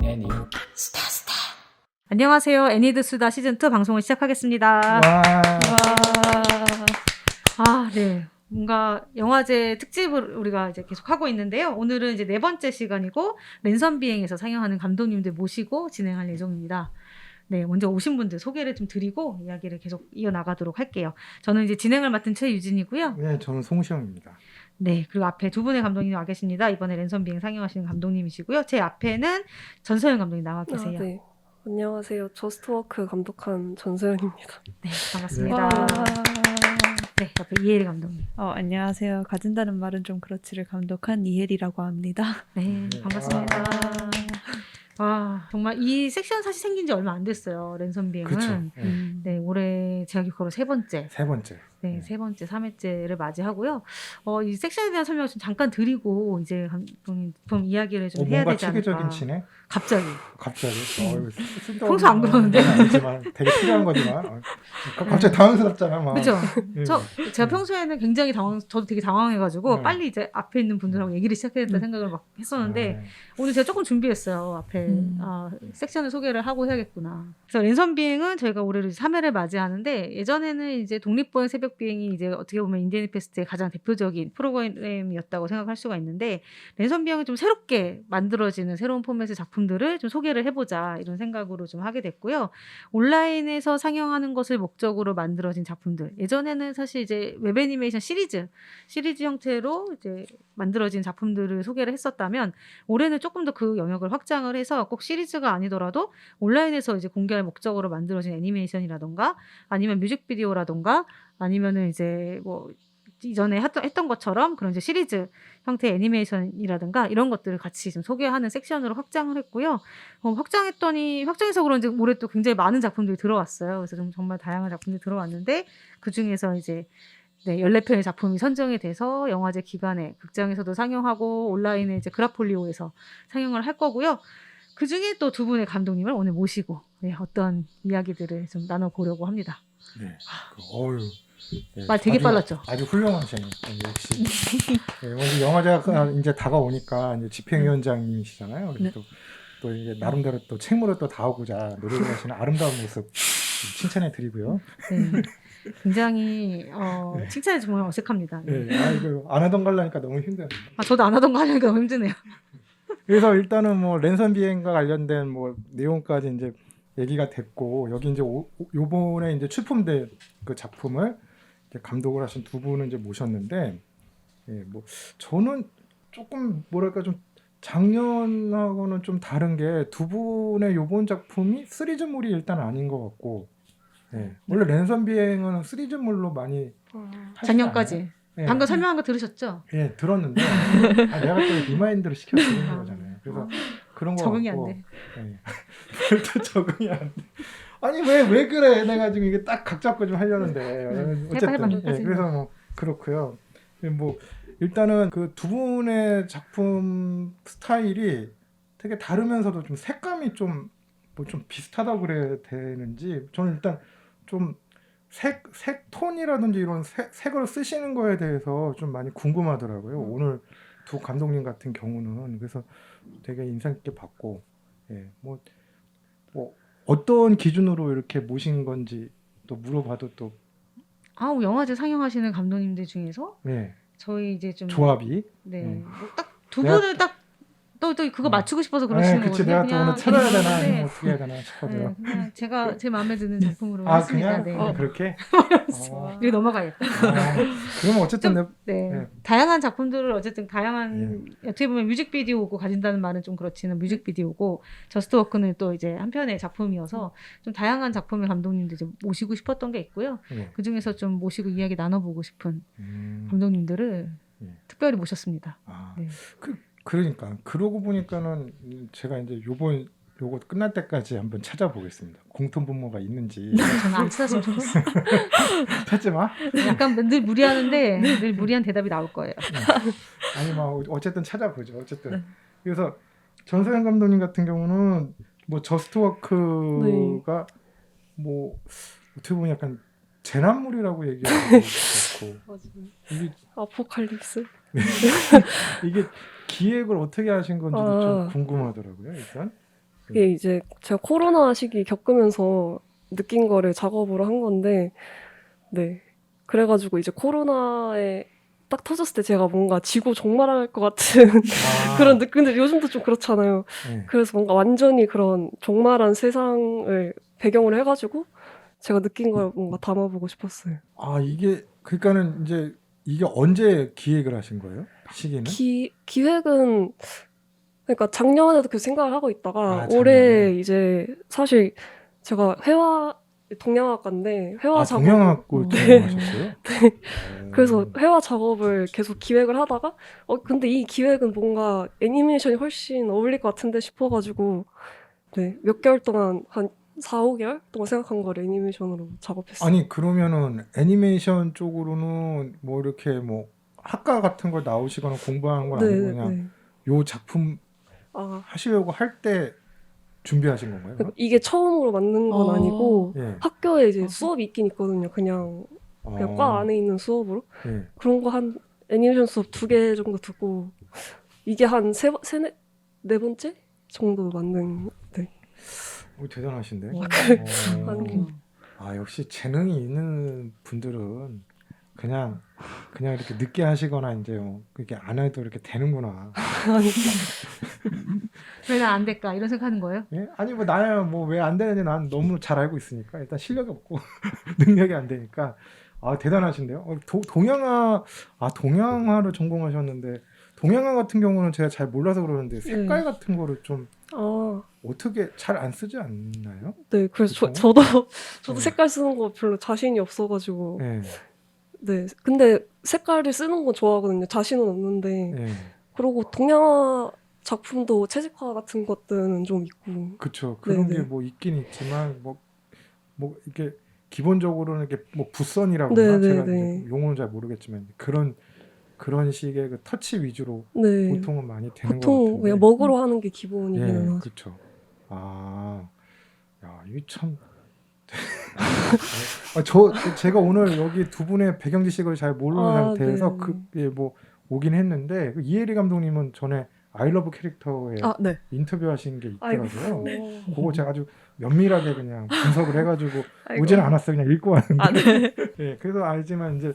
애니. 안녕하세요. 애니드 수다 시즌2 방송을 시작하겠습니다. 네. 뭔가 영화제 특집을 우리가 이제 계속 하고 있는데요. 오늘은 이제 4번째 시간이고 랜선 비행에서 상영하는 감독님들 모시고 진행할 예정입니다. 네, 먼저 오신 분들 소개를 좀 드리고 이야기를 계속 이어나가도록 할게요. 저는 이제 진행을 맡은 최유진이고요. 네, 저는 송시영입니다. 네, 그리고 앞에 두 분의 감독님 와 계십니다. 이번에 랜선 비행 상영하시는 감독님이시고요. 제 앞에는 전서연 감독님 나와 계세요. 네. 안녕하세요. 저스트워크 감독한 전소연입니다. 네, 반갑습니다. 와. 네, 옆에 이혜리 감독님. 안녕하세요. 가진다는 말은 좀 그렇지를 감독한 이혜리라고 합니다. 네, 반갑습니다. 정말 이 섹션 사실 생긴 지 얼마 안 됐어요. 랜선 비행은. 그렇죠. 네, 올해 제가 기억으로 세 번째. 세 번째. 네, 세 번째, 3회째를 맞이하고요. 이 섹션에 대한 설명을 좀 잠깐 드리고 이제 감독님 좀 이야기를 좀 해야 뭔가 되지 않을까. 체계적인 치네. 갑자기. 평소 안 그러는데. 아니지만 되게 필요한 거지만 갑자기 당황스럽잖아. 막. 그죠? 예. 제가 평소에는 굉장히 저도 되게 당황해가지고 네. 빨리 이제 앞에 있는 분들하고 얘기를 시작해야겠다 생각을 막 했었는데 오늘 제가 조금 준비했어요. 앞에 섹션을 소개를 하고 해야겠구나. 그래서 랜선 비행은 저희가 올해로 3회를 맞이하는데 예전에는 이제 독립보행 새벽 비행이 이제 어떻게 보면 인디애나 페스트의 가장 대표적인 프로그램이었다고 생각할 수가 있는데 랜선 비행은 좀 새롭게 만들어지는 새로운 포맷의 작품들을 좀 소개를 해보자 이런 생각으로 좀 하게 됐고요. 온라인에서 상영하는 것을 목적으로 만들어진 작품들. 예전에는 사실 이제 웹 애니메이션 시리즈 형태로 이제 만들어진 작품들을 소개를 했었다면 올해는 조금 더 그 영역을 확장을 해서 꼭 시리즈가 아니더라도 온라인에서 이제 공개할 목적으로 만들어진 애니메이션이라던가 아니면 뮤직비디오라던가 아니면은 이제 뭐 이전에 했던 것처럼 그런 이제 시리즈 형태의 애니메이션이라든가 이런 것들을 같이 좀 소개하는 섹션으로 확장을 했고요. 확장해서 그런지 올해 또 굉장히 많은 작품들이 들어왔어요. 그래서 좀 정말 다양한 작품들이 들어왔는데 그 중에서 이제 14편의 작품이 선정이 돼서 영화제 기간에 극장에서도 상영하고 온라인에 이제 그라폴리오에서 상영을 할 거고요. 그 중에 또 두 분의 감독님을 오늘 모시고 어떤 이야기들을 좀 나눠보려고 합니다. 네. 네, 말 되게 빨랐죠? 아주 훌륭하시네요. 역시. 네, 오늘 영화제가 이제 다가오니까 이제 집행위원장님이시잖아요. 그래서 또 이제 나름대로 또 책무를 또 다하고자 노력을 하시는 아름다운 모습 칭찬해 드리고요. 네. 굉장히 칭찬이 정말 어색합니다. 네, 이거 안 하던 거 하려니까 너무 힘드네요. 저도 안 하던 거 하려니까 너무 힘드네요. 그래서 일단은 뭐 랜선 비행과 관련된 뭐 내용까지 이제 얘기가 됐고 여기 이제 요번에 이제 출품된 그 작품을 이제 감독을 하신 두 분을 이제 모셨는데 뭐 저는 조금 뭐랄까 좀 작년하고는 좀 다른 게 두 분의 요번 작품이 시리즈물이 일단 아닌 것 같고 원래 랜선 비행은 시리즈물로 많이 작년까지. 방금 설명한 거 들으셨죠? 예, 들었는데 내가 또 리마인드를 시켜주는 거잖아요. 그래서 그런 거 적응이 같고, 안 돼. 또 적응이 안 돼. 아니 왜 그래? 내가 지금 이게 딱 각 잡고 좀 하려는데 어쨌든 그래서 뭐 그렇고요. 뭐 일단은 그 두 분의 작품 스타일이 되게 다르면서도 좀 색감이 좀 뭐 좀 비슷하다고 그래야 되는지 저는 일단 좀 색톤이라든지 이런 색을 쓰시는 거에 대해서 좀 많이 궁금하더라고요. 오늘 두 감독님 같은 경우는 그래서 되게 인상 깊게 봤고, 뭐 어떤 기준으로 이렇게 모신 건지 또 물어봐도 또 영화제 상영하시는 감독님들 중에서 저희 이제 좀 조합이 딱 두 분을 딱 또 그거 맞추고 싶어서 그러시는 거거든요. 그치, 내가 또 오늘 틀어야 되나 어떻게 해야 되나 싶어요. 그냥 제가 제 마음에 드는 작품으로 했습니다. 그냥 그렇게 이렇게 넘어가겠다. 그러면 어쨌든 다양한 작품들을 어쨌든 다양한 어떻게 보면 뮤직비디오고 가진다는 말은 좀 그렇지는 뮤직비디오고 저스트워크는 또 이제 한편의 작품이어서 좀 다양한 작품의 감독님들 좀 모시고 싶었던 게 있고요. 그 중에서 좀 모시고 이야기 나눠보고 싶은 감독님들을 특별히 모셨습니다. 그러니까 그러고 보니까는 제가 이제 요거 끝날 때까지 한번 찾아보겠습니다. 공통분모가 있는지. 저는 안 찾았으면 좋겠어요. 찾지 마. 약간 늘 무리하는데 늘 무리한 대답이 나올 거예요. 아니 뭐 어쨌든 찾아보죠. 어쨌든 그래서 전서연 감독님 같은 경우는 뭐 저스트워크가 뭐 어떻게 보면 약간 재난물이라고 얘기하고 그렇고 맞아요. 이게 아포칼립스. 이게 기획을 어떻게 하신 건지도 아. 좀 궁금하더라고요. 일단 그게 이제 제가 코로나 시기 겪으면서 느낀 거를 작업으로 한 건데, 네. 그래가지고 이제 코로나에 딱 터졌을 때 제가 뭔가 지구 종말할 것 같은 그런 느낌. 근데 요즘도 좀 그렇잖아요. 네. 그래서 뭔가 완전히 그런 종말한 세상을 배경으로 해가지고 제가 느낀 걸 뭔가 담아보고 싶었어요. 아 이게 그러니까는 이제 이게 언제 기획을 하신 거예요? 시기는? 기획은 그러니까 작년에도 그 생각을 하고 있다가 아, 올해 작년에. 이제 사실 제가 동양학과인데 회화 아 작업 동양학고 전공하셨어요? 그래서 회화 작업을 계속 기획을 하다가 근데 이 기획은 뭔가 애니메이션이 훨씬 어울릴 것 같은데 싶어가지고 네, 몇 개월 동안 한 4, 5개월 동안 생각한 거를 애니메이션으로 작업했어요. 아니 그러면은 애니메이션 쪽으로는 뭐 이렇게 뭐 학과 같은 걸 나오시거나 공부하는 건 아니고 그냥 네. 요 작품 아, 하시려고 할 때 준비하신 건가요? 그럼? 이게 처음으로 만든 건 아니고 예. 학교에 이제 수업이 있긴 있거든요. 그냥 과 안에 있는 수업으로. 예. 그런 거 한 애니메이션 수업 2개 정도 듣고 이게 한 네 번째 정도 만든. 네. 대단하신데. 아니, 아 역시 재능이 있는 분들은 그냥 이렇게 늦게 하시거나 이제 그렇게 안 해도 이렇게 되는구나. 왜 난 안 될까 이런 생각하는 거예요? 예? 아니 뭐 나야 뭐 왜 안 되는지 난 너무 잘 알고 있으니까 일단 실력이 없고 능력이 안 되니까 아 대단하신데요. 동양화를 전공하셨는데 동양화 같은 경우는 제가 잘 몰라서 그러는데 색깔 같은 거를 좀 어떻게 잘 안 쓰지 않나요? 네, 그래서 보통은? 저도 네. 색깔 쓰는 거 별로 자신이 없어가지고. 네. 네, 근데 색깔을 쓰는 건 좋아하거든요. 자신은 없는데. 네. 그리고 동양화 작품도 채집화 같은 것들은 좀 있고. 그렇죠. 그런 네네. 게 뭐 있긴 있지만 뭐 이게 기본적으로는 이렇게 뭐 붓선이라고 네네네. 제가 이제 용어는 잘 모르겠지만 그런 식의 그 터치 위주로 네. 보통은 많이 되는 것 보통 같은데. 그냥 먹으러 하는 게 기본이기는 예, 하죠. 그렇죠. 아, 야, 이게 참. 제가 오늘 여기 두 분의 배경 지식을 잘 모르는 상태에서 네. 뭐 오긴 했는데 그 이혜리 감독님은 전에 아이러브 캐릭터에 네. 인터뷰하신 게 있더라고요. 아이고. 그거 제가 아주 면밀하게 그냥 분석을 해가지고 아이고. 오지는 않았어요. 그냥 읽고 왔는데. 네. 예, 그래서 알지만 이제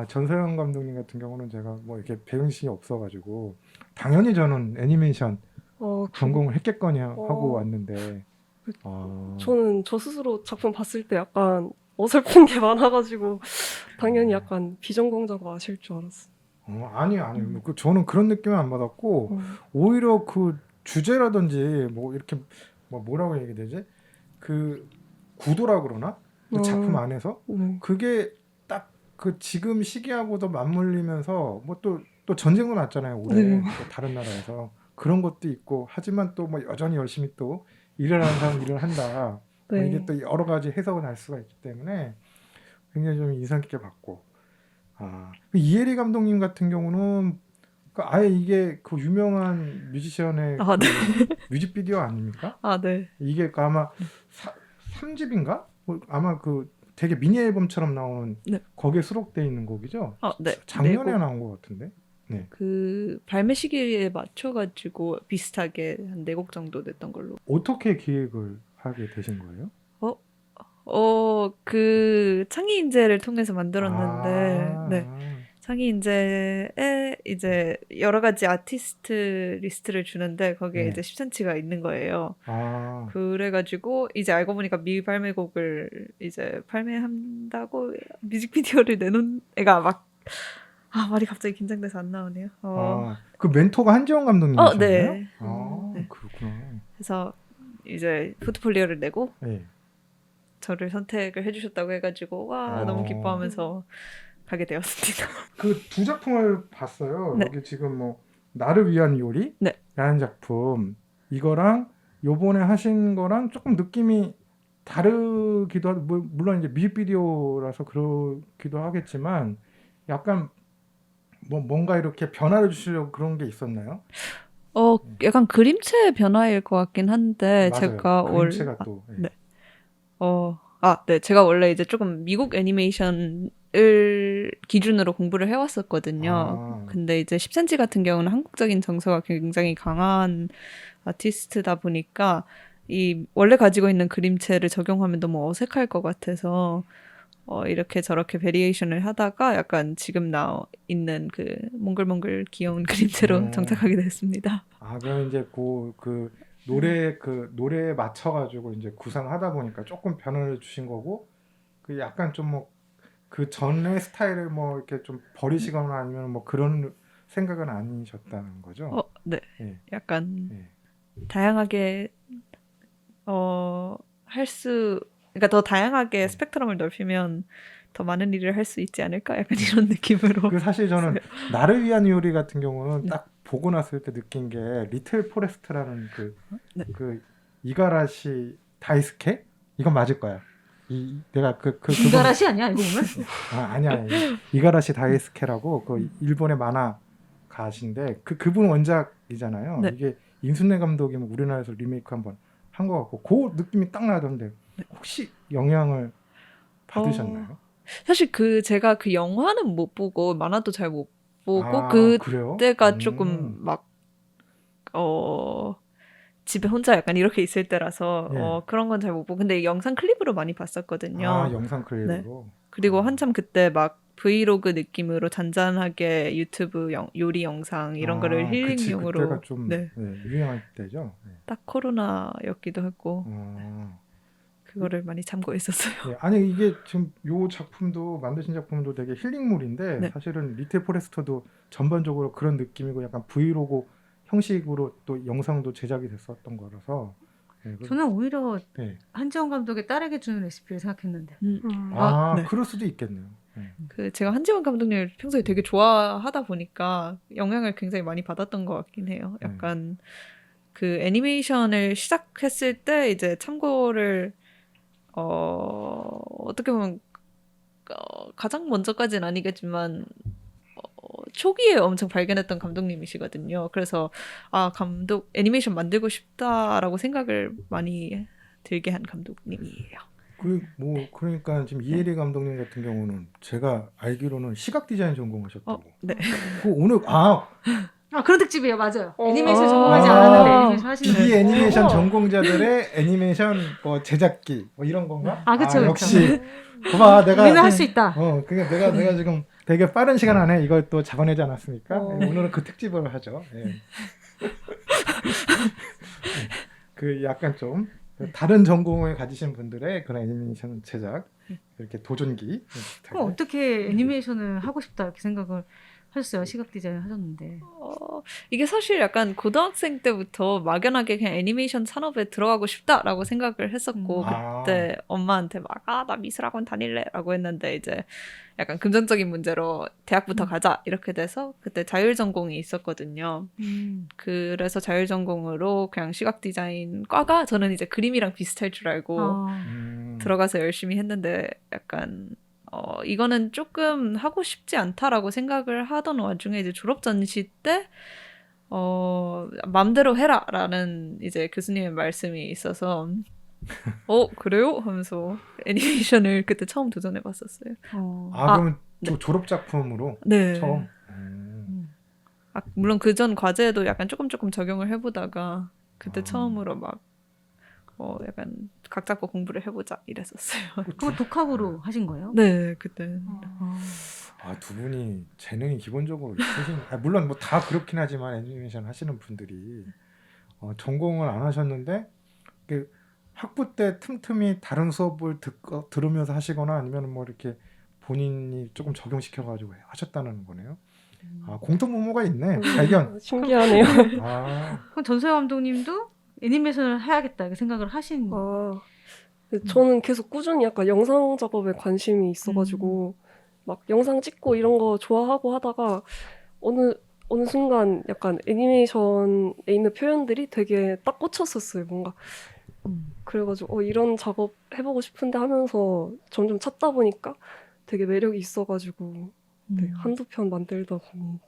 전서영 감독님 같은 경우는 제가 뭐 이렇게 배경 지식이 없어가지고 당연히 저는 애니메이션 전공을 했겠거니 하고 왔는데. 저는 저 스스로 작품 봤을 때 약간 어설픈 게 많아가지고 당연히 약간 비전공자고 아실 줄 알았어요. 아니요. 저는 그런 느낌은 안 받았고 오히려 그 주제라든지 뭐 이렇게 뭐라고 얘기 되지? 그 구도라 그러나? 그 작품 안에서 그게 딱 그 지금 시기하고도 맞물리면서 뭐 또 전쟁도 났잖아요. 올해 또 다른 나라에서 그런 것도 있고 하지만 또 뭐 여전히 열심히 또 일을 하는 사람 일을 한다. 네. 이게 또 여러 가지 해석은 할 수가 있기 때문에 굉장히 좀 인상 깊게 봤고. 이혜리 감독님 같은 경우는 아예 이게 그 유명한 뮤지션의 그 뮤직비디오 아닙니까? 네. 이게 그 아마 3집인가? 아마 그 되게 미니 앨범처럼 나오는 거기에 수록되어 있는 곡이죠? 네. 작년에 나온 것 같은데. 네. 그 발매 시기에 맞춰가지고 비슷하게 한 4곡 정도 냈던 걸로. 어떻게 기획을 하게 되신 거예요? 그 창의 인재를 통해서 만들었는데, 네. 창의 인재에 이제 여러 가지 아티스트 리스트를 주는데 거기에 이제 10cm가 있는 거예요. 그래가지고 이제 알고 보니까 미발매곡을 이제 발매한다고 뮤직비디오를 내놓은 애가 막 말이 갑자기 긴장돼서 안 나오네요. 그 멘토가 한지원 감독님이셨나요? 네. 네. 그렇구나. 그래서 이제 포트폴리오를 내고 네. 저를 선택을 해주셨다고 해가지고 너무 기뻐하면서 가게 되었습니다. 그 두 작품을 봤어요. 네. 여기 지금 뭐 나를 위한 요리 네. 라는 작품 이거랑 요번에 하신 거랑 조금 느낌이 다르기도 하고 물론 이제 뮤직비디오라서 그러기도 하겠지만 약간 뭔가 이렇게 변화를 주시려고 그런 게 있었나요? 약간 그림체 변화일 것 같긴 한데 맞아요. 제가 그림체가 또 네. 제가 원래 이제 조금 미국 애니메이션을 기준으로 공부를 해왔었거든요. 아. 근데 이제 10cm 같은 경우는 한국적인 정서가 굉장히 강한 아티스트다 보니까 이 원래 가지고 있는 그림체를 적용하면 너무 어색할 것 같아서 이렇게 저렇게 베리에이션을 하다가 약간 지금 나 있는 그 몽글몽글 귀여운 그림체로 정착하게 됐습니다. 그럼 이제 그 노래에 맞춰가지고 이제 구상하다 보니까 조금 변화를 주신 거고, 그 약간 좀 뭐 그 전의 스타일을 뭐 이렇게 좀 버리시거나 아니면 뭐 그런 생각은 아니셨다는 거죠? 네. 예. 약간 예. 다양하게 그러니까 더 다양하게 스펙트럼을 넓히면 더 많은 일을 할 수 있지 않을까? 약간 이런 느낌으로. 그 사실 저는 나를 위한 요리 같은 경우는 네. 딱 보고 났을 때 느낀 게 리틀 포레스트라는 네. 그 이가라시 다이스케? 이건 맞을 거야. 내가 그분 이가라시 아니야 이거 보면? 아니야. 이가라시 다이스케라고 그 일본의 만화가신데 그분 원작이잖아요. 네. 이게 임순례 감독이 뭐 우리나라에서 리메이크 한번 한 것 같고 그 느낌이 딱 나던데 혹시 영향을 받으셨나요? 사실 제가 그 영화는 못 보고 만화도 잘 못 보고 그래요? 그때가 조금 막 집에 혼자 약간 이렇게 있을 때라서 예. 그런 건 잘 못 보고 근데 영상 클립으로 많이 봤었거든요. 영상 클립으로. 그리고 한참 그때 막 브이로그 느낌으로 잔잔하게 유튜브 요리 영상 이런 거를 힐링용으로 그때가 좀 네. 유행할 때죠. 네. 딱 코로나였기도 하고 어. 그거를 많이 참고했었어요. 예, 아니 이게 지금 요 작품도 만드신 작품도 되게 힐링물인데 네. 사실은 리틀 포레스터도 전반적으로 그런 느낌이고 약간 브이로그 형식으로 또 영상도 제작이 됐었던 거라서 저는 오히려 네. 한지원 감독의 딸에게 주는 레시피를 생각했는데. 네. 그럴 수도 있겠네요. 제가 한지원 감독님을 평소에 되게 좋아하다 보니까 영향을 굉장히 많이 받았던 것 같긴 해요. 약간 그 애니메이션을 시작했을 때 이제 참고를 어떻게 보면 가장 먼저까지는 아니겠지만 초기에 엄청 발견했던 감독님이시거든요. 그래서 감독 애니메이션 만들고 싶다라고 생각을 많이 들게 한 감독님이에요. 그러니까 지금 이혜리 감독님 같은 경우는 제가 알기로는 시각 디자인 전공하셨다고. 네. 오늘 그런 특집이에요, 맞아요. 어. 애니메이션 전공하지 않았는데 애니메이션 하시는 비 애니메이션 전공자들의 애니메이션 뭐 제작기 뭐 이런 건가? 그쵸. 역시 봐봐 내가 우리는 할 수 있다. 그러니까 내가 지금 되게 빠른 시간 안에 이걸 또 잡아내지 않았습니까? 오늘은 그 특집을 하죠. 예. 그 약간 좀 다른 전공을 가지신 분들의 그런 애니메이션 제작 이렇게 도전기. 그럼 어떻게 애니메이션을 하고 싶다 이렇게 생각을 하셨어요? 시각 디자인 하셨는데. 이게 사실 약간 고등학생 때부터 막연하게 그냥 애니메이션 산업에 들어가고 싶다라고 생각을 했었고 그때 엄마한테 막 나 미술학원 다닐래라고 했는데 이제 약간 금전적인 문제로 대학부터 가자 이렇게 돼서 그때 자율전공이 있었거든요. 그래서 자율전공으로 그냥 시각 디자인 과가 저는 이제 그림이랑 비슷할 줄 알고 들어가서 열심히 했는데 약간 이거는 조금 하고 싶지 않다라고 생각을 하던 와중에 이제 졸업 전시 때 맘대로 해라라는 이제 교수님의 말씀이 있어서 그래요? 하면서 애니메이션을 그때 처음 도전해봤었어요. 그러면 졸업 작품으로 네. 처음. 물론 그전 과제에도 약간 조금 적용을 해보다가 그때 처음으로 막 약간 각 잡고 공부를 해보자 이랬었어요. 그거 독학으로 하신 거예요? 네, 그때. 두 분이 재능이 기본적으로 있으신. 물론 뭐 다 그렇긴 하지만 애니메이션 하시는 분들이 전공을 안 하셨는데 학부 때 틈틈이 다른 수업을 들으면서 하시거나 아니면 뭐 이렇게 본인이 조금 적용시켜가지고 하셨다는 거네요. 공통분모가 있네. 발견. 신기하네요. 그럼 전소영 감독님도 애니메이션을 해야겠다 이렇게 생각을 하신. 저는 계속 꾸준히 약간 영상 작업에 관심이 있어가지고 막 영상 찍고 이런 거 좋아하고 하다가 어느 순간 약간 애니메이션에 있는 표현들이 되게 딱 꽂혔었어요. 뭔가 그래가지고 이런 작업 해보고 싶은데 하면서 점점 찾다 보니까 되게 매력이 있어가지고 한두 편 만들다 보니.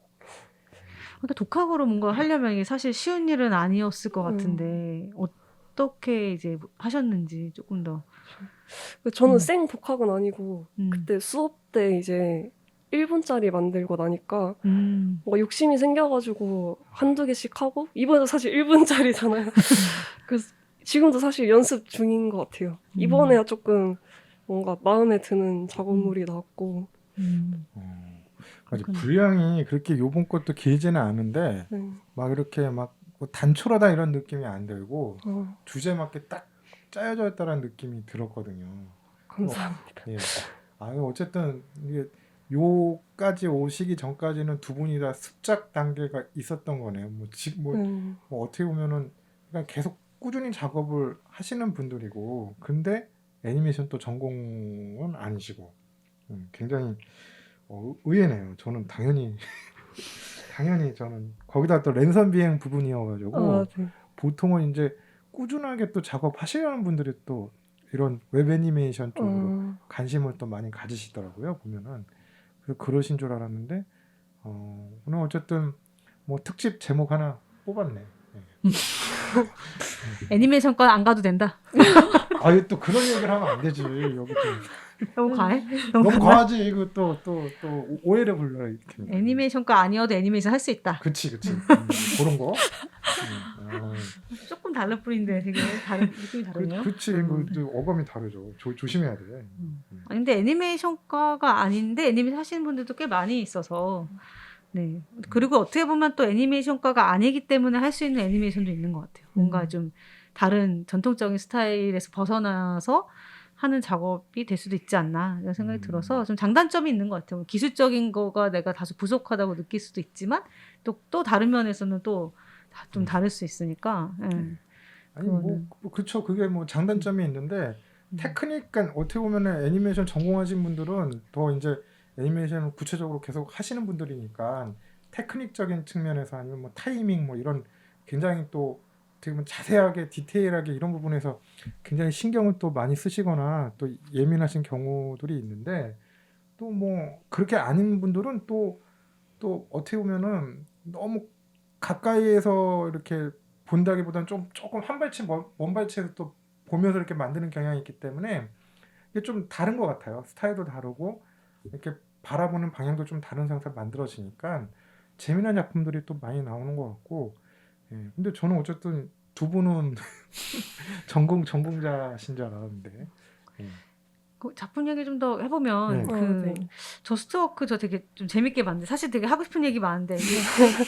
그러니까 독학으로 뭔가 하려면 이게 사실 쉬운 일은 아니었을 것 같은데 어떻게 이제 하셨는지 조금 더 저는 음. 생 독학은 아니고 그때 수업 때 이제 1분짜리 만들고 나니까 뭔가 욕심이 생겨가지고 한두 개씩 하고 이번에도 사실 1분짜리잖아요. 그래서 지금도 사실 연습 중인 것 같아요. 이번에야 조금 뭔가 마음에 드는 작업물이 나왔고 맞아. 그렇구나. 분량이 그렇게 요번 것도 길지는 않은데 네. 막 이렇게 막뭐 단촐하다 이런 느낌이 안 들고 어, 주제 맞게 딱 짜여져 있다는 느낌이 들었거든요. 감사합니다. 예. 어쨌든 이게 요까지 오시기 전까지는 두 분이 다 습작 단계가 있었던 거네요. 뭐 지금 뭐 어떻게 보면은 그냥 계속 꾸준히 작업을 하시는 분들이고, 근데 애니메이션 또 전공은 아니시고, 굉장히 의외네요. 저는 당연히 저는 거기다 또 랜선 비행 부분이어가지고 아, 네. 보통은 이제 꾸준하게 또 작업하시려는 분들이 또 이런 웹 애니메이션 쪽으로 관심을 또 많이 가지시더라고요. 보면은 그래서 그러신 줄 알았는데 오늘 어쨌든 뭐 특집 제목 하나 뽑았네. 애니메이션과 안 가도 된다. 아유 또 그런 얘기를 하면 안 되지. 여기 좀 너무 과해? 너무 과하나? 과하지. 이거 또 오해를 불러 이렇게. 애니메이션과 아니어도 애니메이션 할 수 있다. 그치 그런 거. 조금 다를 뿐인데 되게 다른 느낌이 다르네요. 그치 그 어감이 다르죠. 조심해야 돼. 아니, 근데 애니메이션과가 아닌데 애니메이션 하시는 분들도 꽤 많이 있어서 네. 그리고 어떻게 보면 또 애니메이션과가 아니기 때문에 할 수 있는 애니메이션도 있는 것 같아요. 뭔가 좀 다른 전통적인 스타일에서 벗어나서 하는 작업이 될 수도 있지 않나 이런 생각이 들어서 좀 장단점이 있는 것 같아요. 기술적인 거가 내가 다소 부족하다고 느낄 수도 있지만 또 다른 면에서는 또 좀 다를 수 있으니까. 예. 아니 뭐 그쵸. 그게 뭐 장단점이 있는데 테크닉은 어떻게 보면 애니메이션 전공하신 분들은 더 이제 애니메이션을 구체적으로 계속 하시는 분들이니까 테크닉적인 측면에서 아니면 뭐 타이밍 뭐 이런 굉장히 또 어떻게 보면 자세하게 디테일하게 이런 부분에서 굉장히 신경을 또 많이 쓰시거나 또 예민하신 경우들이 있는데 또 뭐 그렇게 아닌 분들은 또 어떻게 보면은 너무 가까이에서 이렇게 본다기보다는 조금 한 발치 먼 발치에서 또 보면서 이렇게 만드는 경향이 있기 때문에 이게 좀 다른 것 같아요. 스타일도 다르고 이렇게 바라보는 방향도 좀 다른 상태로 만들어지니까 재미난 작품들이 또 많이 나오는 것 같고. 예. 근데 저는 어쨌든 두 분은 전공자신 줄 알았는데. 예. 그 작품 얘기 좀 더 해보면 네. 그 네. 저스트워크 저 되게 좀 재밌게 봤는데 사실 되게 하고 싶은 얘기 많은데 이게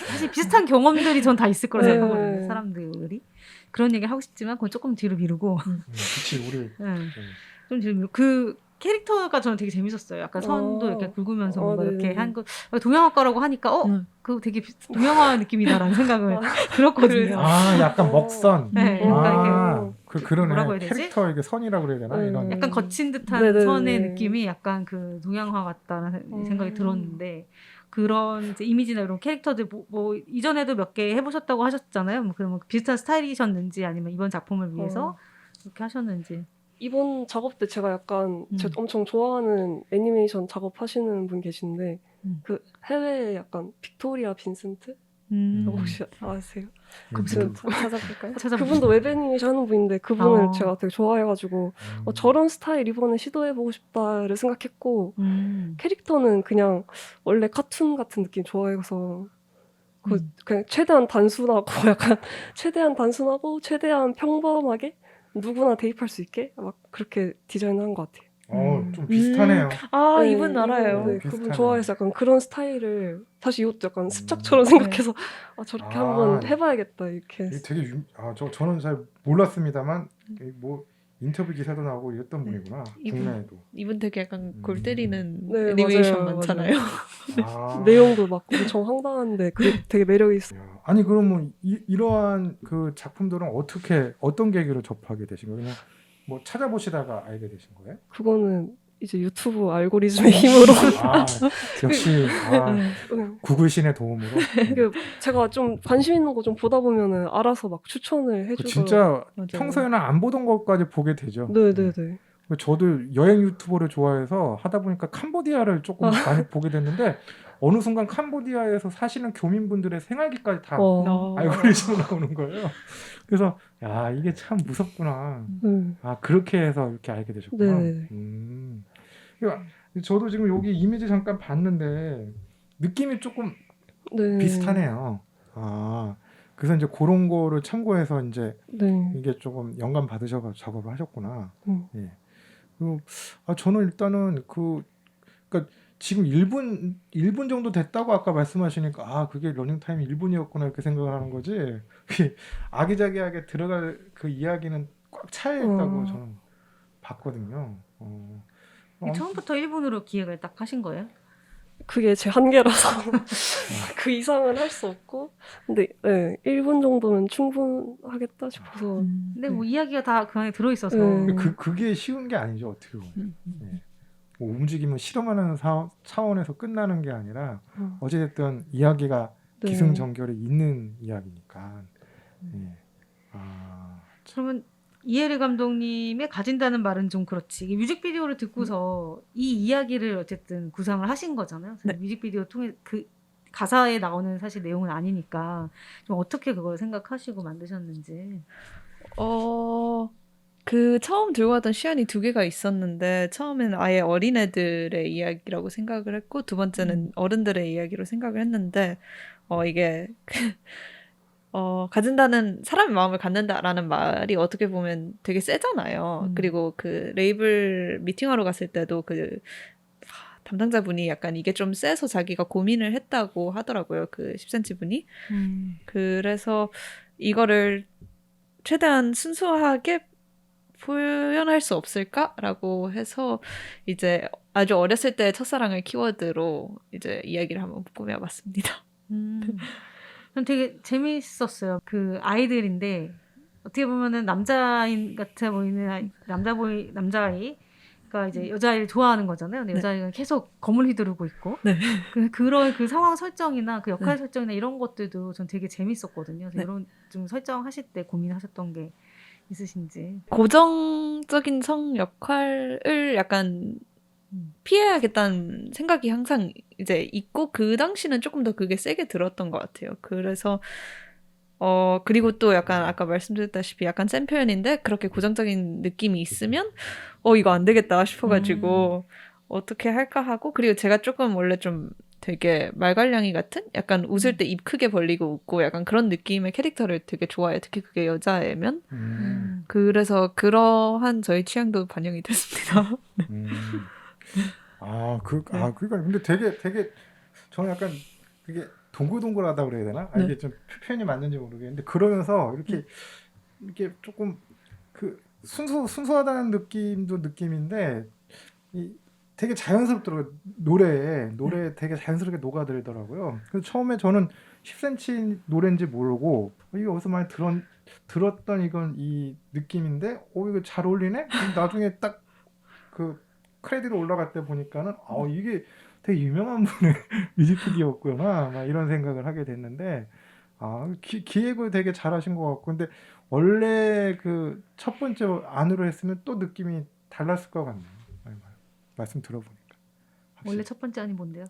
사실 비슷한 경험들이 전 다 있을 거라 네. 생각하거든요. 사람들이 그런 얘기 하고 싶지만 그건 조금 뒤로 미루고 그치 우리 좀 뒤로 미루고 그 캐릭터가 저는 되게 재밌었어요. 약간 선도 이렇게 굵으면서 뭔가 네. 이렇게 한 거 동양화과라고 하니까 그거 되게 동양화 느낌이다라는 생각을 들었거든요. 아 약간 먹선. 네, 약간 그러네. 뭐라고 해야 되지? 캐릭터 이게 선이라고 그래야 되나? 이런. 약간 거친 듯한 네네네. 선의 느낌이 약간 그 동양화 같다는 생각이 들었는데 그런 이제 이미지나 이런 캐릭터들 뭐 이전에도 몇 개 해보셨다고 하셨잖아요. 뭐 그러면 비슷한 스타일이셨는지 아니면 이번 작품을 위해서 그렇게 하셨는지. 이번 작업 때 제가 약간 제가 엄청 좋아하는 애니메이션 작업하시는 분 계신데 그 해외 약간 빅토리아 빈센트? 혹시 아세요? 찾아볼까요? 그분도 웹 애니메이션 하는 분인데 그분을 제가 되게 좋아해가지고 저런 스타일 이번에 시도해보고 싶다를 생각했고 캐릭터는 그냥 원래 카툰 같은 느낌 좋아해서 그냥 최대한 단순하고 약간 최대한 평범하게 누구나 대입할 수 있게 막 그렇게 디자인한 것 같아요. 좀 비슷하네요. 아, 네, 이분 알아요. 네, 비슷하네. 그분 좋아해서 약간 그런 스타일을 사실 이것도 약간 습작처럼 생각해서 저렇게 한번 해봐야겠다 이렇게. 이게 되게 저는 잘 몰랐습니다만 뭐 인터뷰 기사도 나오고 이랬던 분이구나. 국내에도. 이분 되게 약간 골 때리는 네, 애니메이션 맞아요, 많잖아요. 내용도 막 엄청 황당한데 그게 되게 매력이 있어요. 아니 그러면 이러한 그 작품들은 어떤 계기로 접하게 되신 거예요? 그냥 뭐 찾아보시다가 알게 되신 거예요? 그거는 이제 유튜브 알고리즘의 힘으로 역시 구글 신의 도움으로. 제가 좀 관심 있는 거 좀 보다 보면은 알아서 막 추천을 해주고. 진짜 맞아요. 평소에는 안 보던 것까지 보게 되죠. 네네네. 저도 여행 유튜버를 좋아해서 하다 보니까 캄보디아를 조금 많이 보게 됐는데 어느 순간 캄보디아에서 사시는 교민분들의 생활기까지 다 어. 알고리즘으로 나오는 거예요. 그래서 야 이게 참 무섭구나. 아 그렇게 해서 이렇게 알게 되셨구나. 네. 그러니까 저도 지금 여기 이미지 잠깐 봤는데 느낌이 조금 네. 비슷하네요. 아 그래서 이제 그런 거를 참고해서 이제 네. 이게 조금 영감 받으셔서 작업을 하셨구나. 음. 예. 그리고 저는 일단은 그러니까 지금 1분 정도 됐다고 아까 말씀하시니까 아 그게 러닝 타임이 1분이었구나 이렇게 생각을 하는 거지. 그게 아기자기하게 들어갈 그 이야기는 꽉 차여 있다고 저는 봤거든요. 처음부터 1분으로 기획을 딱 하신 거예요? 그게 제 한계라서 그 이상은 할 수 없고 근데 네, 1분 정도면 충분하겠다 싶어서 근데 뭐 이야기가 다 그 안에 들어있어서 그게 쉬운 게 아니죠 어떻게 보면. 음. 예. 뭐 움직이면 실험하는 차원에서 끝나는 게 아니라 어찌됐든 이야기가 네. 기승전결이 있는 이야기니까. 예. 그러면 이해리 감독님의 가진다는 말은 좀 그렇지. 이게 뮤직비디오를 듣고서 이 이야기를 어쨌든 구상을 하신 거잖아요. 네. 뮤직비디오 통해 그 가사에 나오는 사실 내용은 아니니까 좀 어떻게 그걸 생각하시고 만드셨는지. 그 처음 들고 왔던 시안이 두 개가 있었는데 처음에는 아예 어린애들의 이야기라고 생각을 했고 두 번째는 어른들의 이야기로 생각을 했는데 이게 가진다는 사람의 마음을 갖는다라는 말이 어떻게 보면 되게 세잖아요. 그리고 그 레이블 미팅하러 갔을 때도 그 담당자분이 약간 이게 좀 세서 자기가 고민을 했다고 하더라고요. 그 10cm 분이. 그래서 이거를 최대한 순수하게 표현할 수 없을까라고 해서 이제 아주 어렸을 때 첫사랑을 키워드로 이제 이야기를 한번 꾸며봤습니다. 전 되게 재밌었어요. 그 아이들인데 어떻게 보면은 남자인 같아 보이는 남자아이가 이제 여자아이를 좋아하는 거잖아요. 근데 네. 여자아이가 계속 검을 휘두르고 있고 네. 그런 그 상황 설정이나 그 역할 네. 설정이나 이런 것들도 전 되게 재밌었거든요. 그래서 네. 이런 좀 설정하실 때 고민하셨던 게 있으신지. 고정적인 성 역할을 약간 피해야겠다는 생각이 항상 이제 있고 그 당시는 조금 더 그게 세게 들었던 것 같아요. 그래서 그리고 또 약간 아까 말씀드렸다시피 약간 센 표현인데 그렇게 고정적인 느낌이 있으면 이거 안 되겠다 싶어가지고 어떻게 할까 하고 그리고 제가 조금 원래 좀 되게 말괄량이 같은 약간 웃을 때 입 크게 벌리고 웃고 약간 그런 느낌의 캐릭터를 되게 좋아해요. 특히 그게 여자애면. 그래서 그러한 저희 취향도 반영이 됐습니다. 그러니까 근데 되게 저는 약간 그게 동글동글하다 그래야 되나? 네. 이게 좀 표현이 맞는지 모르겠는데 그러면서 이렇게 조금 그 순수하다는 느낌도 느낌인데 되게 자연스럽더라고요. 노래에 되게 자연스럽게 녹아들더라고요. 그래서 처음에 저는 10cm 노래인지 모르고 이게 어디서 많이 들었던 이건 이 느낌인데 이거 잘 어울리네? 나중에 딱 그 크레딧 올라갈 때 보니까는 이게 되게 유명한 분의 뮤직비디오였구나 막 이런 생각을 하게 됐는데 기획을 되게 잘하신 것 같고 근데 원래 그 첫 번째 안으로 했으면 또 느낌이 달랐을 것 같네요. 말씀 들어보니까 확실히. 원래 첫 번째 아니 뭔데요?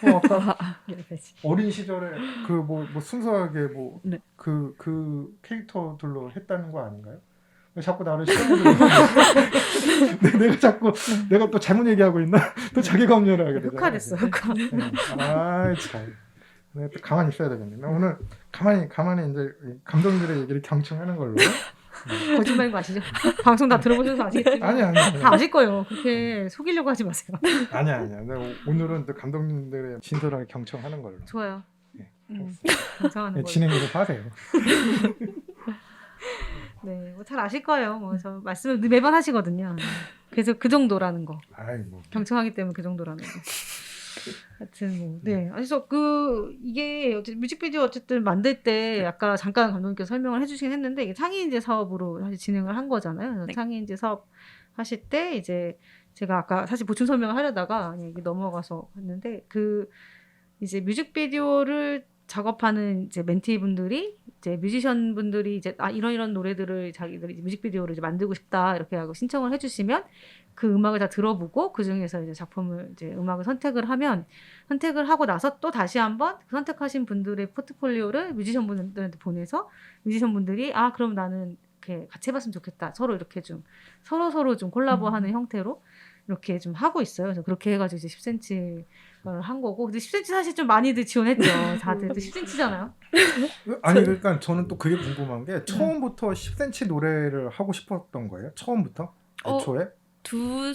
아까 여러 가지. 어린 시절에 그 뭐 순수하게 네. 그 캐릭터들로 했다는 거 아닌가요? 왜 자꾸 나를 시험을 내가 또 잘못 얘기하고 있나? 또 자기 검열을 하게 되잖아. 흑화됐어, 흑화. 참. 내가 또 가만히 있어야 되겠네. 나 오늘 가만히 이제 감독님들의 얘기를 경청하는 걸로. 거짓말인 거 아시죠? 방송 다 들어보셔서 아시겠지만 아니야. 다 아실 거예요. 그렇게 속이려고 하지 마세요. 아니야. 내가 오늘은 또 감독님들의 진솔하게 경청하는 걸로. 좋아요. 네, 경청하는 네, 거. 진행을 하세요. 네, 뭐 잘 아실 거예요. 뭐 저 말씀을 매번 하시거든요. 그래서 그 정도라는 거. 뭐. 경청하기 때문에 그 정도라는 거. 하여튼 뭐, 네. 그래서 이게 뮤직비디오 어쨌든 만들 때 아까 잠깐 감독님께서 설명을 해주시긴 했는데 이게 창의인재 사업으로 사실 진행을 한 거잖아요. 그래서 네. 창의인재 사업 하실 때 이제 제가 아까 사실 보충 설명을 하려다가 그냥 이게 넘어가서 했는데 이제 뮤직비디오를 작업하는 이제 멘티분들이 이제 뮤지션분들이 이제 이런 노래들을 자기들이 이제 뮤직비디오를 이제 만들고 싶다 이렇게 하고 신청을 해주시면 그 음악을 다 들어보고 그 중에서 이제 작품을 이제 음악을 선택을 하면 선택을 하고 나서 또 다시 한번 그 선택하신 분들의 포트폴리오를 뮤지션분들한테 보내서 뮤지션분들이 그럼 나는 이렇게 같이 해봤으면 좋겠다. 서로 이렇게 좀 서로 좀 콜라보하는 형태로 이렇게 좀 하고 있어요. 그래서 그렇게 해가지고 이제 10cm를 한 거고. 근데 10cm 사실 좀 많이들 지원했죠. 다들 10cm잖아요. 아니 그러니까 저는 또 그게 궁금한 게 처음부터 10cm 노래를 하고 싶었던 거예요? 처음부터? 애초에? 두